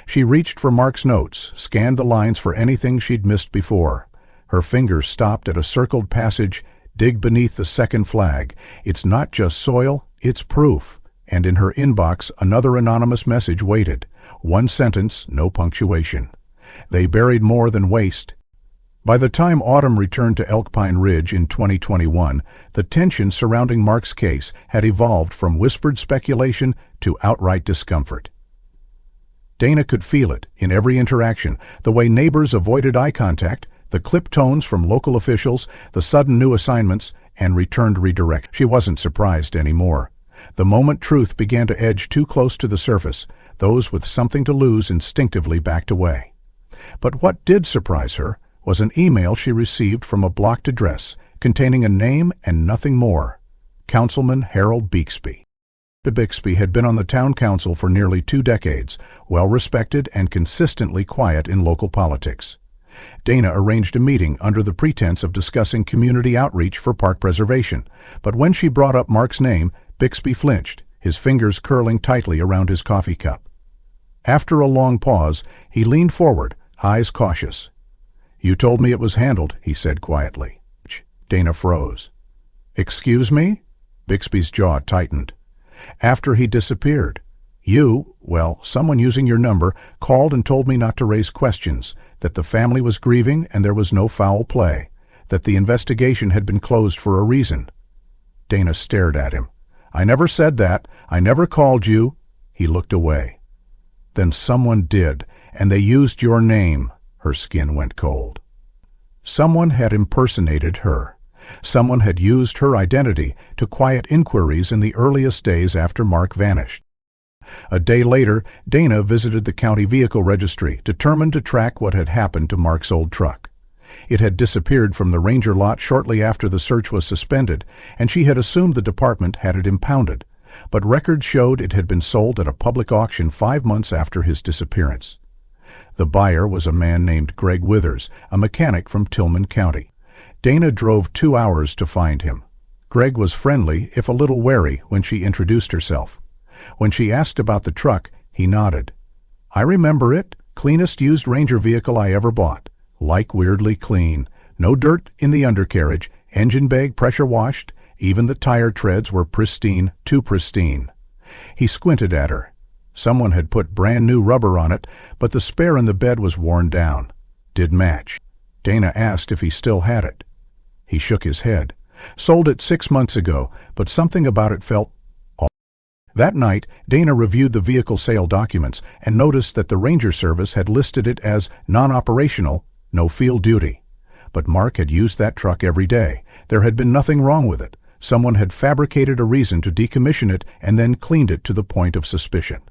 She reached for Mark's notes, scanned the lines for anything she'd missed before. Her fingers stopped at a circled passage. "Dig beneath the second flag. It's not just soil, it's proof." And in her inbox, another anonymous message waited. One sentence, no punctuation. They buried more than waste. By the time Autumn returned to Elkpine Ridge in 2021, the tension surrounding Mark's case had evolved from whispered speculation to outright discomfort. Dana could feel it in every interaction, the way neighbors avoided eye contact, the clipped tones from local officials, the sudden new assignments, and returned redirect. She wasn't surprised anymore. The moment truth began to edge too close to the surface, those with something to lose instinctively backed away. But what did surprise her was an email she received from a blocked address containing a name and nothing more. Councilman Harold Bixby. Bixby had been on the town council for nearly 2 decades, well-respected and consistently quiet in local politics. Dana arranged a meeting under the pretense of discussing community outreach for park preservation, but when she brought up Mark's name, Bixby flinched, his fingers curling tightly around his coffee cup. After a long pause, he leaned forward, eyes cautious. "You told me it was handled," he said quietly. Dana froze. "Excuse me?" Bixby's jaw tightened. "After he disappeared. Someone using your number called and told me not to raise questions, that the family was grieving and there was no foul play, that the investigation had been closed for a reason." Dana stared at him. "I never said that. I never called you." He looked away. "Then someone did, and they used your name." Her skin went cold. Someone had impersonated her. Someone had used her identity to quiet inquiries in the earliest days after Mark vanished. A day later, Dana visited the county vehicle registry, determined to track what had happened to Mark's old truck. It had disappeared from the ranger lot shortly after the search was suspended, and she had assumed the department had it impounded, but records showed it had been sold at a public auction 5 months after his disappearance. The buyer was a man named Greg Withers, a mechanic from Tillman County. Dana drove 2 hours to find him. Greg was friendly, if a little wary, when she introduced herself. When she asked about the truck, he nodded. "I remember it. Cleanest used Ranger vehicle I ever bought. Like weirdly clean. No dirt in the undercarriage, engine bag pressure washed, even the tire treads were pristine, too pristine." He squinted at her. Someone had put brand new rubber on it, but the spare in the bed was worn down. Did match. Dana asked if he still had it. He shook his head. "Sold it 6 months ago, but something about it felt off." That night, Dana reviewed the vehicle sale documents and noticed that the Ranger Service had listed it as non-operational, no field duty. But Mark had used that truck every day. There had been nothing wrong with it. Someone had fabricated a reason to decommission it and then cleaned it to the point of suspicion.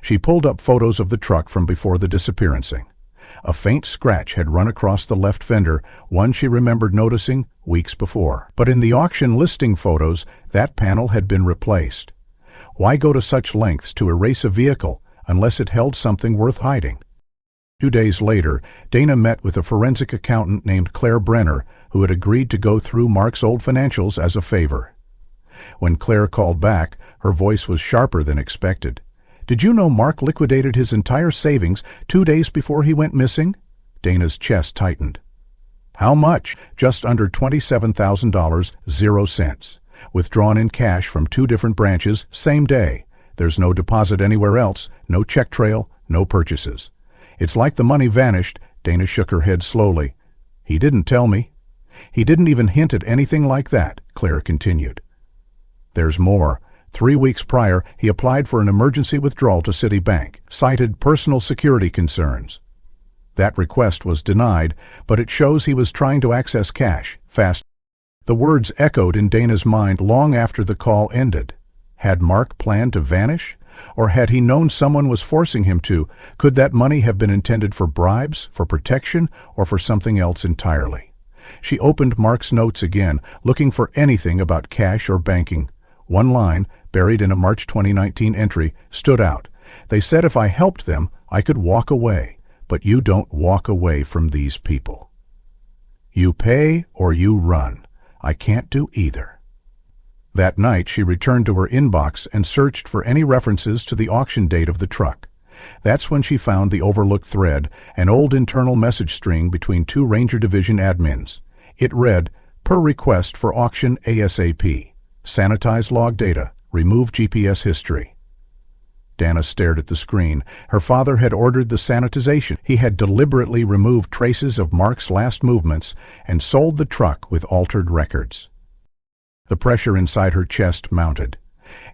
She pulled up photos of the truck from before the disappearancing. A faint scratch had run across the left fender, one she remembered noticing weeks before. But in the auction listing photos, that panel had been replaced. Why go to such lengths to erase a vehicle unless it held something worth hiding? 2 days later, Dana met with a forensic accountant named Claire Brenner, who had agreed to go through Mark's old financials as a favor. When Claire called back, her voice was sharper than expected. "Did you know Mark liquidated his entire savings 2 days before he went missing?" Dana's chest tightened. "How much?" "Just under $27,000, 0 cents. Withdrawn in cash from 2 different branches, same day. There's no deposit anywhere else, no check trail, no purchases. It's like the money vanished." Dana shook her head slowly. "He didn't tell me." "He didn't even hint at anything like that," Claire continued. "There's more. 3 weeks prior, he applied for an emergency withdrawal to Citibank, cited personal security concerns. That request was denied, but it shows he was trying to access cash, fast." The words echoed in Dana's mind long after the call ended. Had Mark planned to vanish? Or had he known someone was forcing him to? Could that money have been intended for bribes, for protection, or for something else entirely? She opened Mark's notes again, looking for anything about cash or banking. One line, buried in a March 2019 entry, stood out. "They said if I helped them, I could walk away. But you don't walk away from these people. You pay or you run. I can't do either." That night, she returned to her inbox and searched for any references to the auction date of the truck. That's when she found the overlooked thread, an old internal message string between 2 Ranger Division admins. It read, "Per request for auction ASAP. Sanitize log data. Remove GPS history." Dana stared at the screen. Her father had ordered the sanitization. He had deliberately removed traces of Mark's last movements and sold the truck with altered records. The pressure inside her chest mounted.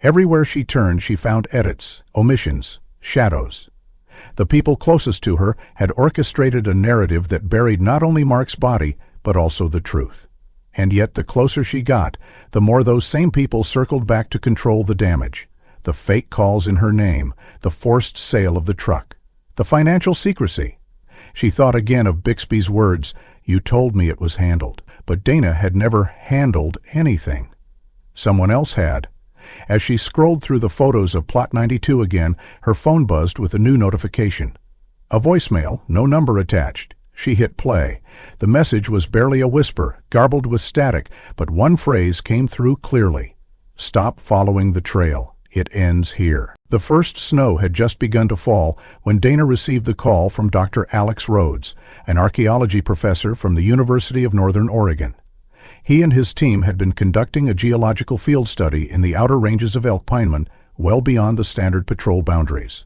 Everywhere she turned, she found edits, omissions, shadows. The people closest to her had orchestrated a narrative that buried not only Mark's body, but also the truth. And yet the closer she got, the more those same people circled back to control the damage. The fake calls in her name, the forced sale of the truck, the financial secrecy. She thought again of Bixby's words, "You told me it was handled." But Dana had never handled anything. Someone else had. As she scrolled through the photos of Plot 92 again, her phone buzzed with a new notification. A voicemail, no number attached. She hit play. The message was barely a whisper, garbled with static, but one phrase came through clearly. "Stop following the trail. It ends here." The first snow had just begun to fall when Dana received the call from Dr. Alex Rhodes, an archaeology professor from the University of Northern Oregon. He and his team had been conducting a geological field study in the outer ranges of Elkpine well beyond the standard patrol boundaries.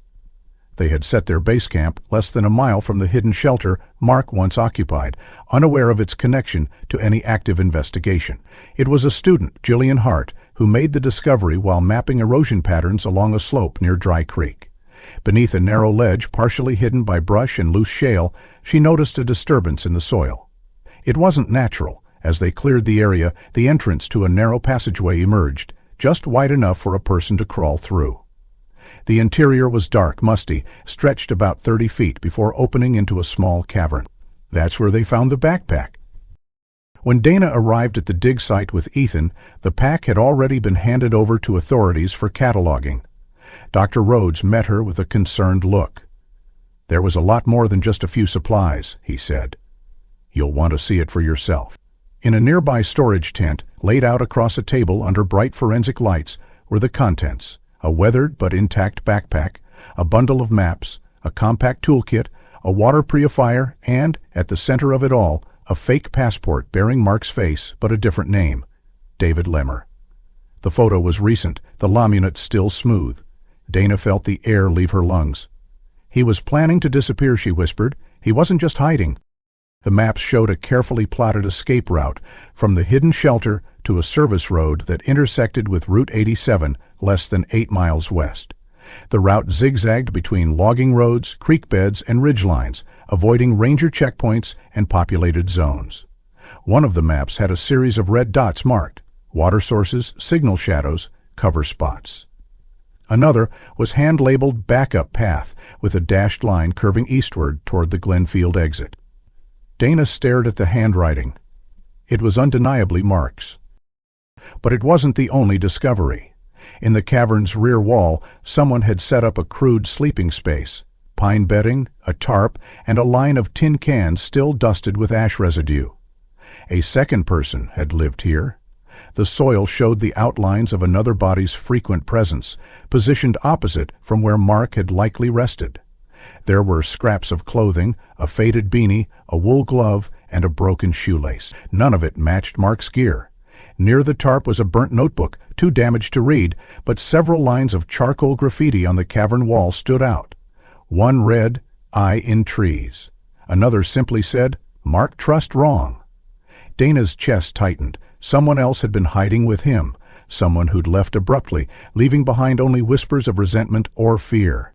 They had set their base camp less than a mile from the hidden shelter Mark once occupied, unaware of its connection to any active investigation. It was a student, Jillian Hart, who made the discovery while mapping erosion patterns along a slope near Dry Creek. Beneath a narrow ledge partially hidden by brush and loose shale, she noticed a disturbance in the soil. It wasn't natural. As they cleared the area, the entrance to a narrow passageway emerged, just wide enough for a person to crawl through. The interior was dark, musty, stretched about 30 feet before opening into a small cavern. That's where they found the backpack. When Dana arrived at the dig site with Ethan, the pack had already been handed over to authorities for cataloging. Dr. Rhodes met her with a concerned look. "There was a lot more than just a few supplies," he said. "You'll want to see it for yourself." In a nearby storage tent, laid out across a table under bright forensic lights, were the contents: a weathered but intact backpack, a bundle of maps, a compact toolkit, a water purifier, and, at the center of it all, a fake passport bearing Mark's face but a different name: David Lemmer. The photo was recent, the laminate still smooth. Dana felt the air leave her lungs. "He was planning to disappear," she whispered. "He wasn't just hiding." The maps showed a carefully plotted escape route from the hidden shelter to a service road that intersected with Route 87 less than 8 miles west. The route zigzagged between logging roads, creek beds, and ridgelines, avoiding ranger checkpoints and populated zones. One of the maps had a series of red dots marked: water sources, signal shadows, cover spots. Another was hand-labeled Backup Path, with a dashed line curving eastward toward the Glenfield exit. Dana stared at the handwriting. It was undeniably Mark's. But it wasn't the only discovery. In the cavern's rear wall, someone had set up a crude sleeping space: pine bedding, a tarp, and a line of tin cans still dusted with ash residue. A second person had lived here. The soil showed the outlines of another body's frequent presence, positioned opposite from where Mark had likely rested. There were scraps of clothing, a faded beanie, a wool glove, and a broken shoelace. None of it matched Mark's gear. Near the tarp was a burnt notebook, too damaged to read, but several lines of charcoal graffiti on the cavern wall stood out. One read, "Eye in trees." Another simply said, "Mark Trust wrong." Dana's chest tightened. Someone else had been hiding with him, someone who'd left abruptly, leaving behind only whispers of resentment or fear.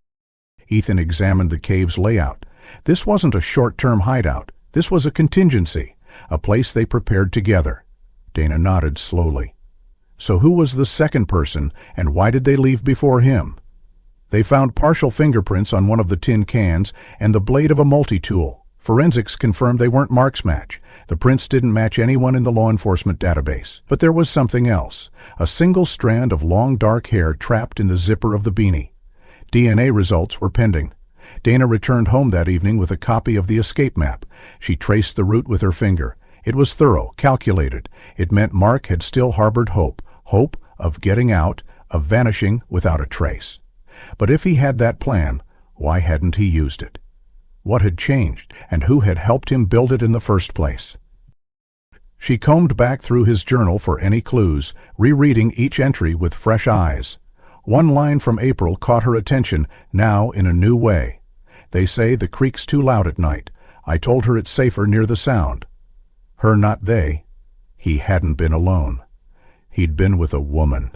Ethan examined the cave's layout. This wasn't a short-term hideout. This was a contingency, a place they prepared together. Dana nodded slowly. So who was the second person, and why did they leave before him? They found partial fingerprints on one of the tin cans and the blade of a multi-tool. Forensics confirmed they weren't Mark's match. The prints didn't match anyone in the law enforcement database. But there was something else: a single strand of long dark hair trapped in the zipper of the beanie. DNA results were pending. Dana returned home that evening with a copy of the escape map. She traced the route with her finger. It was thorough, calculated. It meant Mark had still harbored hope of getting out, of vanishing without a trace. But if he had that plan, why hadn't he used it? What had changed, and who had helped him build it in the first place? She combed back through his journal for any clues, rereading each entry with fresh eyes. One line from April caught her attention, now in a new way. "They say the creek's too loud at night. I told her it's safer near the sound." Her, not they. He hadn't been alone. He'd been with a woman.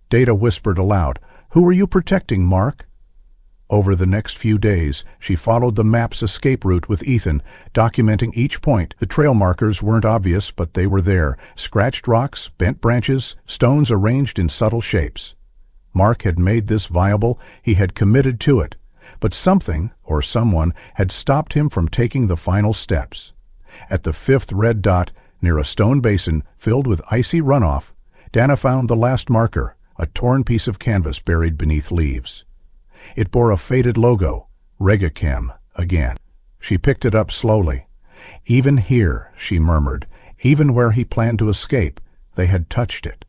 Dana whispered aloud, "Who are you protecting, Mark?" Over the next few days, she followed the map's escape route with Ethan, documenting each point. The trail markers weren't obvious, but they were there: scratched rocks, bent branches, stones arranged in subtle shapes. Mark had made this viable. He had committed to it. But something, or someone, had stopped him from taking the final steps. At the 5th red dot, near a stone basin filled with icy runoff, Dana found the last marker, a torn piece of canvas buried beneath leaves. It bore a faded logo, Regachem, again. She picked it up slowly. "Even here," she murmured, "even where he planned to escape, they had touched it."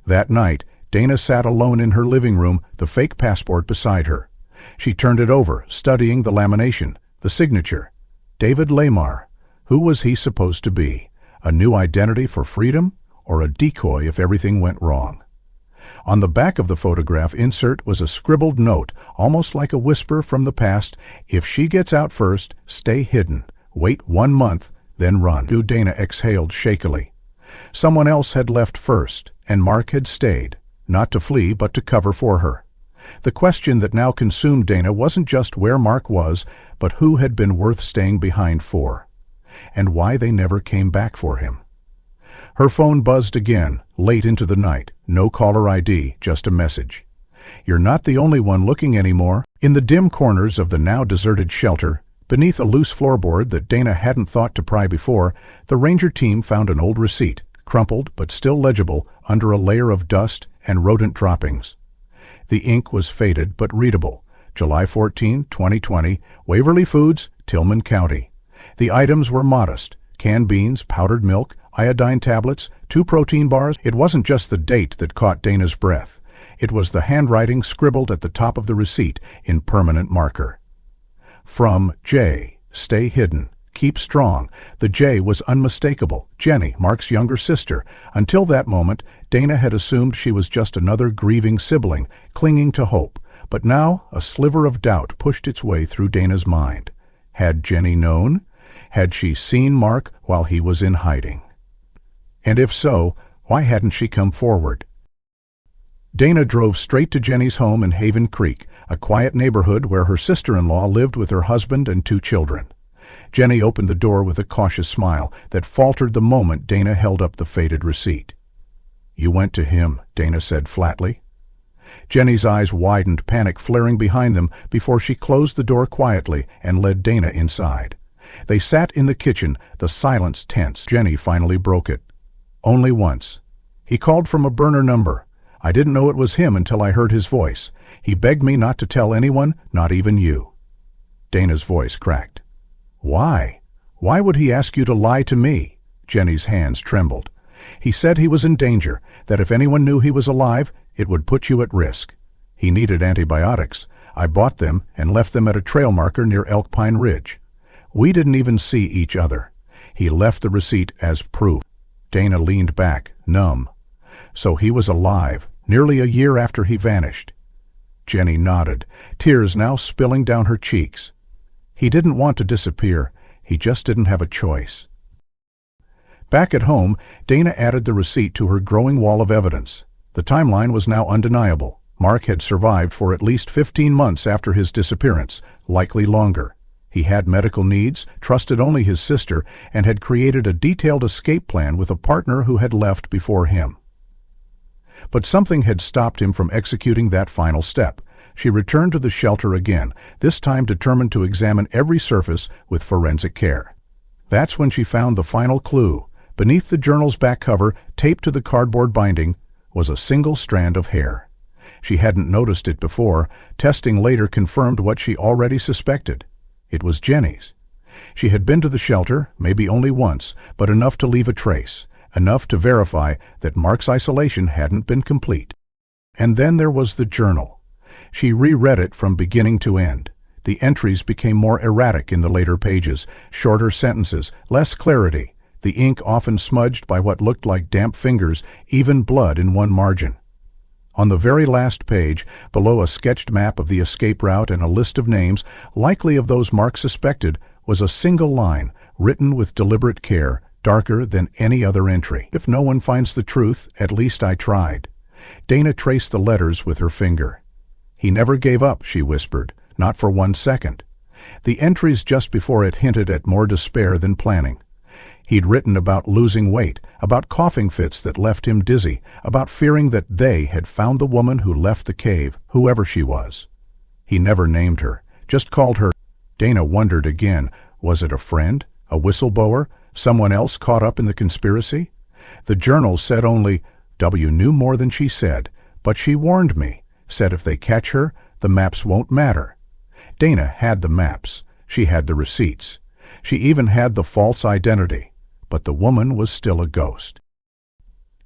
That night, Dana sat alone in her living room, the fake passport beside her. She turned it over, studying the lamination, the signature. David Lemmer. Who was he supposed to be? A new identity for freedom, or a decoy if everything went wrong? On the back of the photograph insert was a scribbled note, almost like a whisper from the past: "If she gets out first, stay hidden. Wait 1 month, then run." Dana exhaled shakily. Someone else had left first, and Mark had stayed, not to flee but to cover for her. The question that now consumed Dana wasn't just where Mark was, but who had been worth staying behind for, and why they never came back for him. Her phone buzzed again, late into the night. No caller ID, just a message. "You're not the only one looking anymore." In the dim corners of the now deserted shelter, beneath a loose floorboard that Dana hadn't thought to pry before, the ranger team found an old receipt, crumpled but still legible under a layer of dust and rodent droppings. The ink was faded but readable. July 14, 2020, Waverly Foods, Tillman County. The items were modest: canned beans, powdered milk, iodine tablets, 2 protein bars. It wasn't just the date that caught Dana's breath. It was the handwriting scribbled at the top of the receipt in permanent marker. From J. Stay hidden. Keep strong. The J was unmistakable. Jenny, Mark's younger sister. Until that moment, Dana had assumed she was just another grieving sibling, clinging to hope. But now, a sliver of doubt pushed its way through Dana's mind. Had Jenny known? Had she seen Mark while he was in hiding? And if so, why hadn't she come forward? Dana drove straight to Jenny's home in Haven Creek, a quiet neighborhood where her sister-in-law lived with her husband and 2 children. Jenny opened the door with a cautious smile that faltered the moment Dana held up the faded receipt. "You went to him," Dana said flatly. Jenny's eyes widened, panic flaring behind them, before she closed the door quietly and led Dana inside. They sat in the kitchen, the silence tense. Jenny finally broke it. "Only once. He called from a burner number. I didn't know it was him until I heard his voice. He begged me not to tell anyone, not even you." Dana's voice cracked. "Why? Why would he ask you to lie to me?" Jenny's hands trembled. "He said he was in danger, that if anyone knew he was alive, it would put you at risk. He needed antibiotics. I bought them and left them at a trail marker near Elkpine Ridge. We didn't even see each other. He left the receipt as proof." Dana leaned back, numb. "So he was alive, nearly a year after he vanished." Jenny nodded, tears now spilling down her cheeks. "He didn't want to disappear. He just didn't have a choice." Back at home, Dana added the receipt to her growing wall of evidence. The timeline was now undeniable. Mark had survived for at least 15 months after his disappearance, likely longer. He had medical needs, trusted only his sister, and had created a detailed escape plan with a partner who had left before him. But something had stopped him from executing that final step. She returned to the shelter again, this time determined to examine every surface with forensic care. That's when she found the final clue. Beneath the journal's back cover, taped to the cardboard binding, was a single strand of hair. She hadn't noticed it before. Testing later confirmed what she already suspected. It was Jenny's. She had been to the shelter, maybe only once, but enough to leave a trace, enough to verify that Mark's isolation hadn't been complete. And then there was the journal. She reread it from beginning to end. The entries became more erratic in the later pages, shorter sentences, less clarity, the ink often smudged by what looked like damp fingers, even blood in one margin. On the very last page, below a sketched map of the escape route and a list of names, likely of those Mark suspected, was a single line, written with deliberate care, darker than any other entry. "If no one finds the truth, at least I tried." Dana traced the letters with her finger. "He never gave up," she whispered, "not for 1 second." The entries just before it hinted at more despair than planning. He'd written about losing weight, about coughing fits that left him dizzy, about fearing that they had found the woman who left the cave, whoever she was. He never named her, just called her. Dana wondered again, was it a friend, a whistleblower, someone else caught up in the conspiracy? The journal said only, "W knew more than she said, but she warned me, said if they catch her, the maps won't matter." Dana had the maps. She had the receipts. She even had the false identity. But the woman was still a ghost.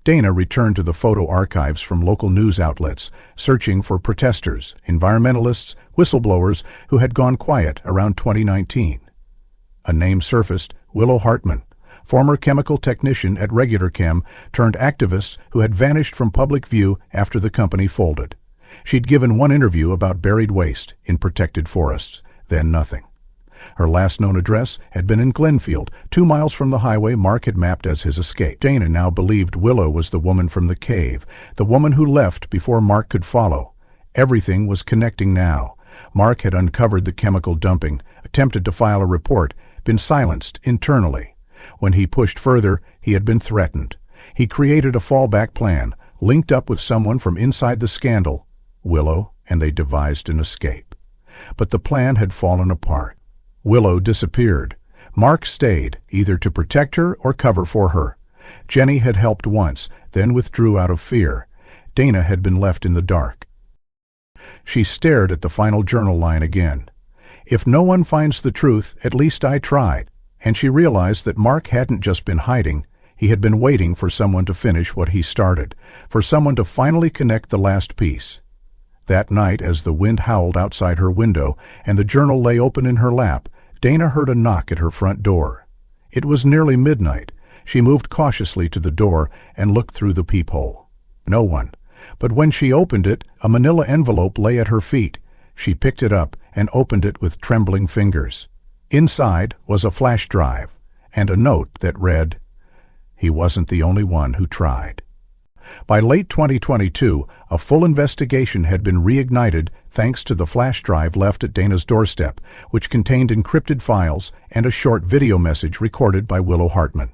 Dana returned to the photo archives from local news outlets, searching for protesters, environmentalists, whistleblowers who had gone quiet around 2019. A name surfaced, Willow Hartman, former chemical technician at Regular Chem turned activist who had vanished from public view after the company folded. She'd given one interview about buried waste in protected forests, then nothing. Her last known address had been in Glenfield, 2 miles from the highway Mark had mapped as his escape. Dana now believed Willow was the woman from the cave, the woman who left before Mark could follow. Everything was connecting now. Mark had uncovered the chemical dumping, attempted to file a report, been silenced internally. When he pushed further, he had been threatened. He created a fallback plan, linked up with someone from inside the scandal, Willow, and they devised an escape. But the plan had fallen apart. Willow disappeared. Mark stayed, either to protect her or cover for her. Jenny had helped once, then withdrew out of fear. Dana had been left in the dark. She stared at the final journal line again. If no one finds the truth, at least I tried. And she realized that Mark hadn't just been hiding. He had been waiting for someone to finish what he started, for someone to finally connect the last piece. That night, as the wind howled outside her window and the journal lay open in her lap, Dana heard a knock at her front door. It was nearly midnight. She moved cautiously to the door and looked through the peephole. No one. But when she opened it, a manila envelope lay at her feet. She picked it up and opened it with trembling fingers. Inside was a flash drive and a note that read, "He wasn't the only one who tried." By late 2022, a full investigation had been reignited thanks to the flash drive left at Dana's doorstep, which contained encrypted files and a short video message recorded by Willow Hartman.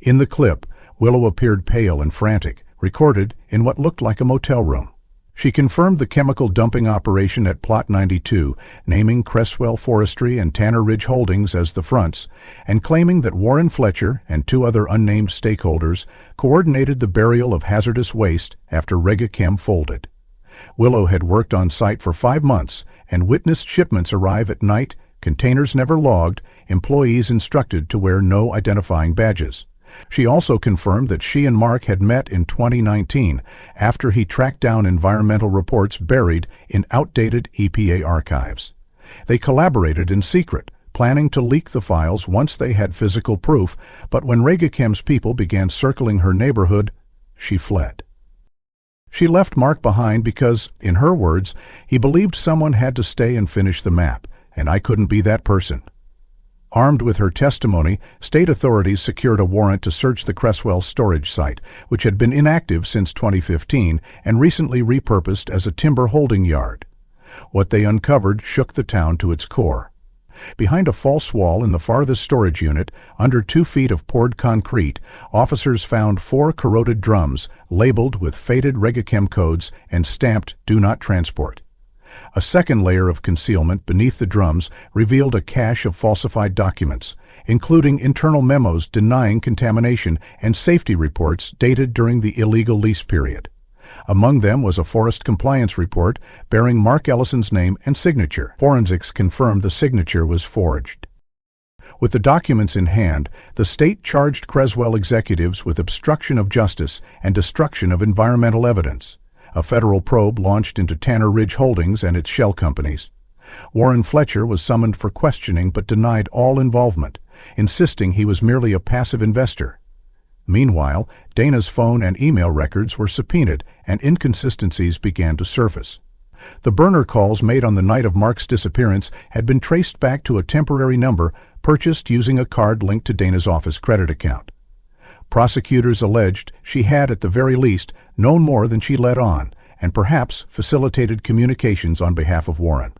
In the clip, Willow appeared pale and frantic, recorded in what looked like a motel room. She confirmed the chemical dumping operation at Plot 92, naming Cresswell Forestry and Tanner Ridge Holdings as the fronts, and claiming that Warren Fletcher and 2 other unnamed stakeholders coordinated the burial of hazardous waste after Regachem folded. Willow had worked on site for 5 months and witnessed shipments arrive at night, containers never logged, employees instructed to wear no identifying badges. She also confirmed that she and Mark had met in 2019 after he tracked down environmental reports buried in outdated EPA archives. They collaborated in secret, planning to leak the files once they had physical proof, but when Regachem's people began circling her neighborhood, she fled. She left Mark behind because, in her words, he believed someone had to stay and finish the map, and I couldn't be that person. Armed with her testimony, state authorities secured a warrant to search the Cresswell storage site, which had been inactive since 2015 and recently repurposed as a timber holding yard. What they uncovered shook the town to its core. Behind a false wall in the farthest storage unit, under 2 feet of poured concrete, officers found 4 corroded drums labeled with faded Regachem codes and stamped "Do Not Transport." A second layer of concealment beneath the drums revealed a cache of falsified documents, including internal memos denying contamination and safety reports dated during the illegal lease period. Among them was a forest compliance report bearing Mark Ellison's name and signature. Forensics confirmed the signature was forged. With the documents in hand, the state charged Cresswell executives with obstruction of justice and destruction of environmental evidence. A federal probe launched into Tanner Ridge Holdings and its shell companies. Warren Fletcher was summoned for questioning but denied all involvement, insisting he was merely a passive investor. Meanwhile, Dana's phone and email records were subpoenaed and inconsistencies began to surface. The burner calls made on the night of Mark's disappearance had been traced back to a temporary number purchased using a card linked to Dana's office credit account. Prosecutors alleged she had, at the very least, known more than she let on, and perhaps facilitated communications on behalf of Warren.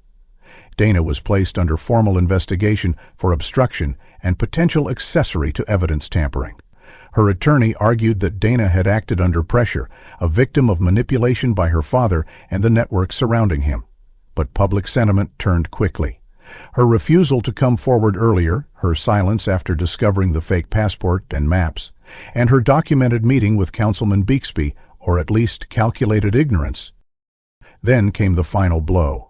Dana was placed under formal investigation for obstruction and potential accessory to evidence tampering. Her attorney argued that Dana had acted under pressure, a victim of manipulation by her father and the network surrounding him. But public sentiment turned quickly. Her refusal to come forward earlier, her silence after discovering the fake passport and maps, and her documented meeting with Councilman Bixby, or at least calculated ignorance. Then came the final blow.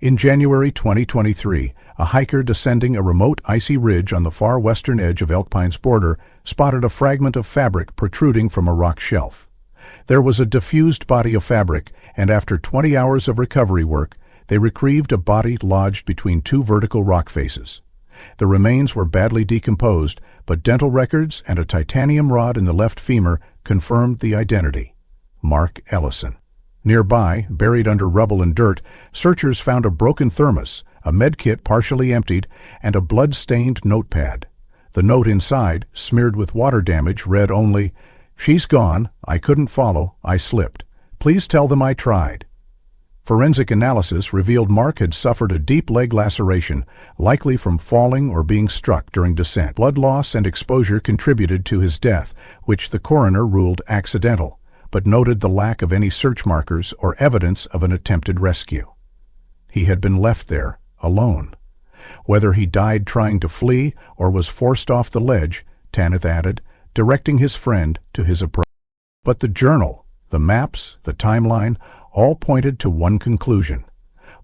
In January 2023, a hiker descending a remote icy ridge on the far western edge of Elkpine's border spotted a fragment of fabric protruding from a rock shelf. There was a diffused body of fabric, and after 20 hours of recovery work, they retrieved a body lodged between 2 vertical rock faces. The remains were badly decomposed, but dental records and a titanium rod in the left femur confirmed the identity: Mark Ellison. Nearby, buried under rubble and dirt, searchers found a broken thermos, a medkit partially emptied, and a blood-stained notepad. The note inside, smeared with water damage, read only, "She's gone. I couldn't follow. I slipped. Please tell them I tried." Forensic analysis revealed Mark had suffered a deep leg laceration, likely from falling or being struck during descent. Blood loss and exposure contributed to his death, which the coroner ruled accidental, but noted the lack of any search markers or evidence of an attempted rescue. He had been left there, alone. Whether he died trying to flee or was forced off the ledge, Tanith added, directing his friend to his approach. But the journal, the maps, the timeline, all pointed to one conclusion.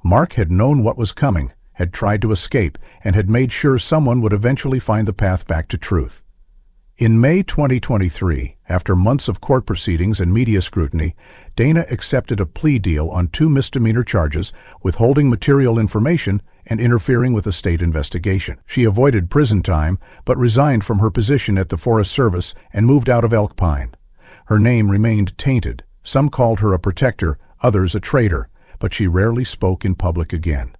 Mark had known what was coming, had tried to escape, and had made sure someone would eventually find the path back to truth. In May 2023, after months of court proceedings and media scrutiny, Dana accepted a plea deal on 2 misdemeanor charges, withholding material information and interfering with a state investigation. She avoided prison time, but resigned from her position at the Forest Service and moved out of Elkpine. Her name remained tainted. Some called her a protector, others a traitor, but she rarely spoke in public again.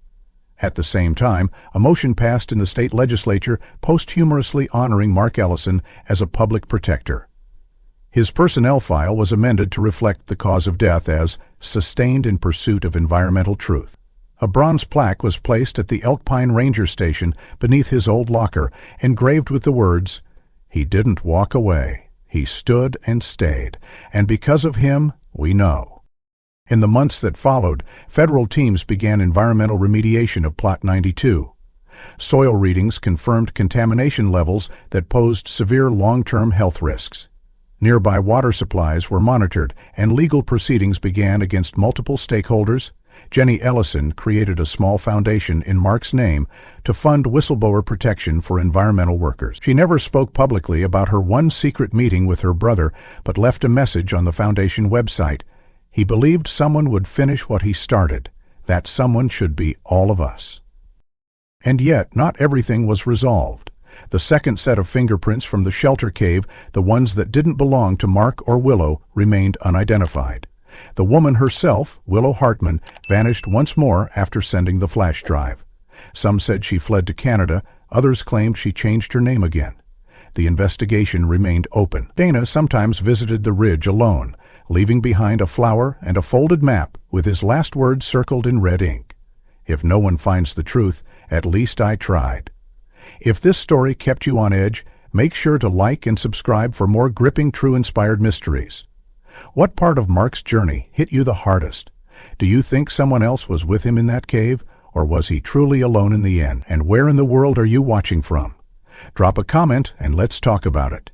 At the same time, a motion passed in the state legislature posthumously honoring Mark Ellison as a public protector. His personnel file was amended to reflect the cause of death as sustained in pursuit of environmental truth. A bronze plaque was placed at the Elkpine Ranger Station beneath his old locker, engraved with the words, "He didn't walk away. He stood and stayed, and because of him, we know." In the months that followed, federal teams began environmental remediation of Plot 92. Soil readings confirmed contamination levels that posed severe long-term health risks. Nearby water supplies were monitored, and legal proceedings began against multiple stakeholders. Jenny Ellison created a small foundation in Mark's name to fund whistleblower protection for environmental workers. She never spoke publicly about her one secret meeting with her brother, but left a message on the foundation website. He believed someone would finish what he started. That someone should be all of us. And yet, not everything was resolved. The second set of fingerprints from the shelter cave, the ones that didn't belong to Mark or Willow, remained unidentified. The woman herself, Willow Hartman, vanished once more after sending the flash drive. Some said she fled to Canada, others claimed she changed her name again. The investigation remained open. Dana sometimes visited the ridge alone, leaving behind a flower and a folded map with his last words circled in red ink. "If no one finds the truth, at least I tried." If this story kept you on edge, make sure to like and subscribe for more gripping, true-inspired mysteries. What part of Mark's journey hit you the hardest? Do you think someone else was with him in that cave, or was he truly alone in the end? And where in the world are you watching from? Drop a comment and let's talk about it.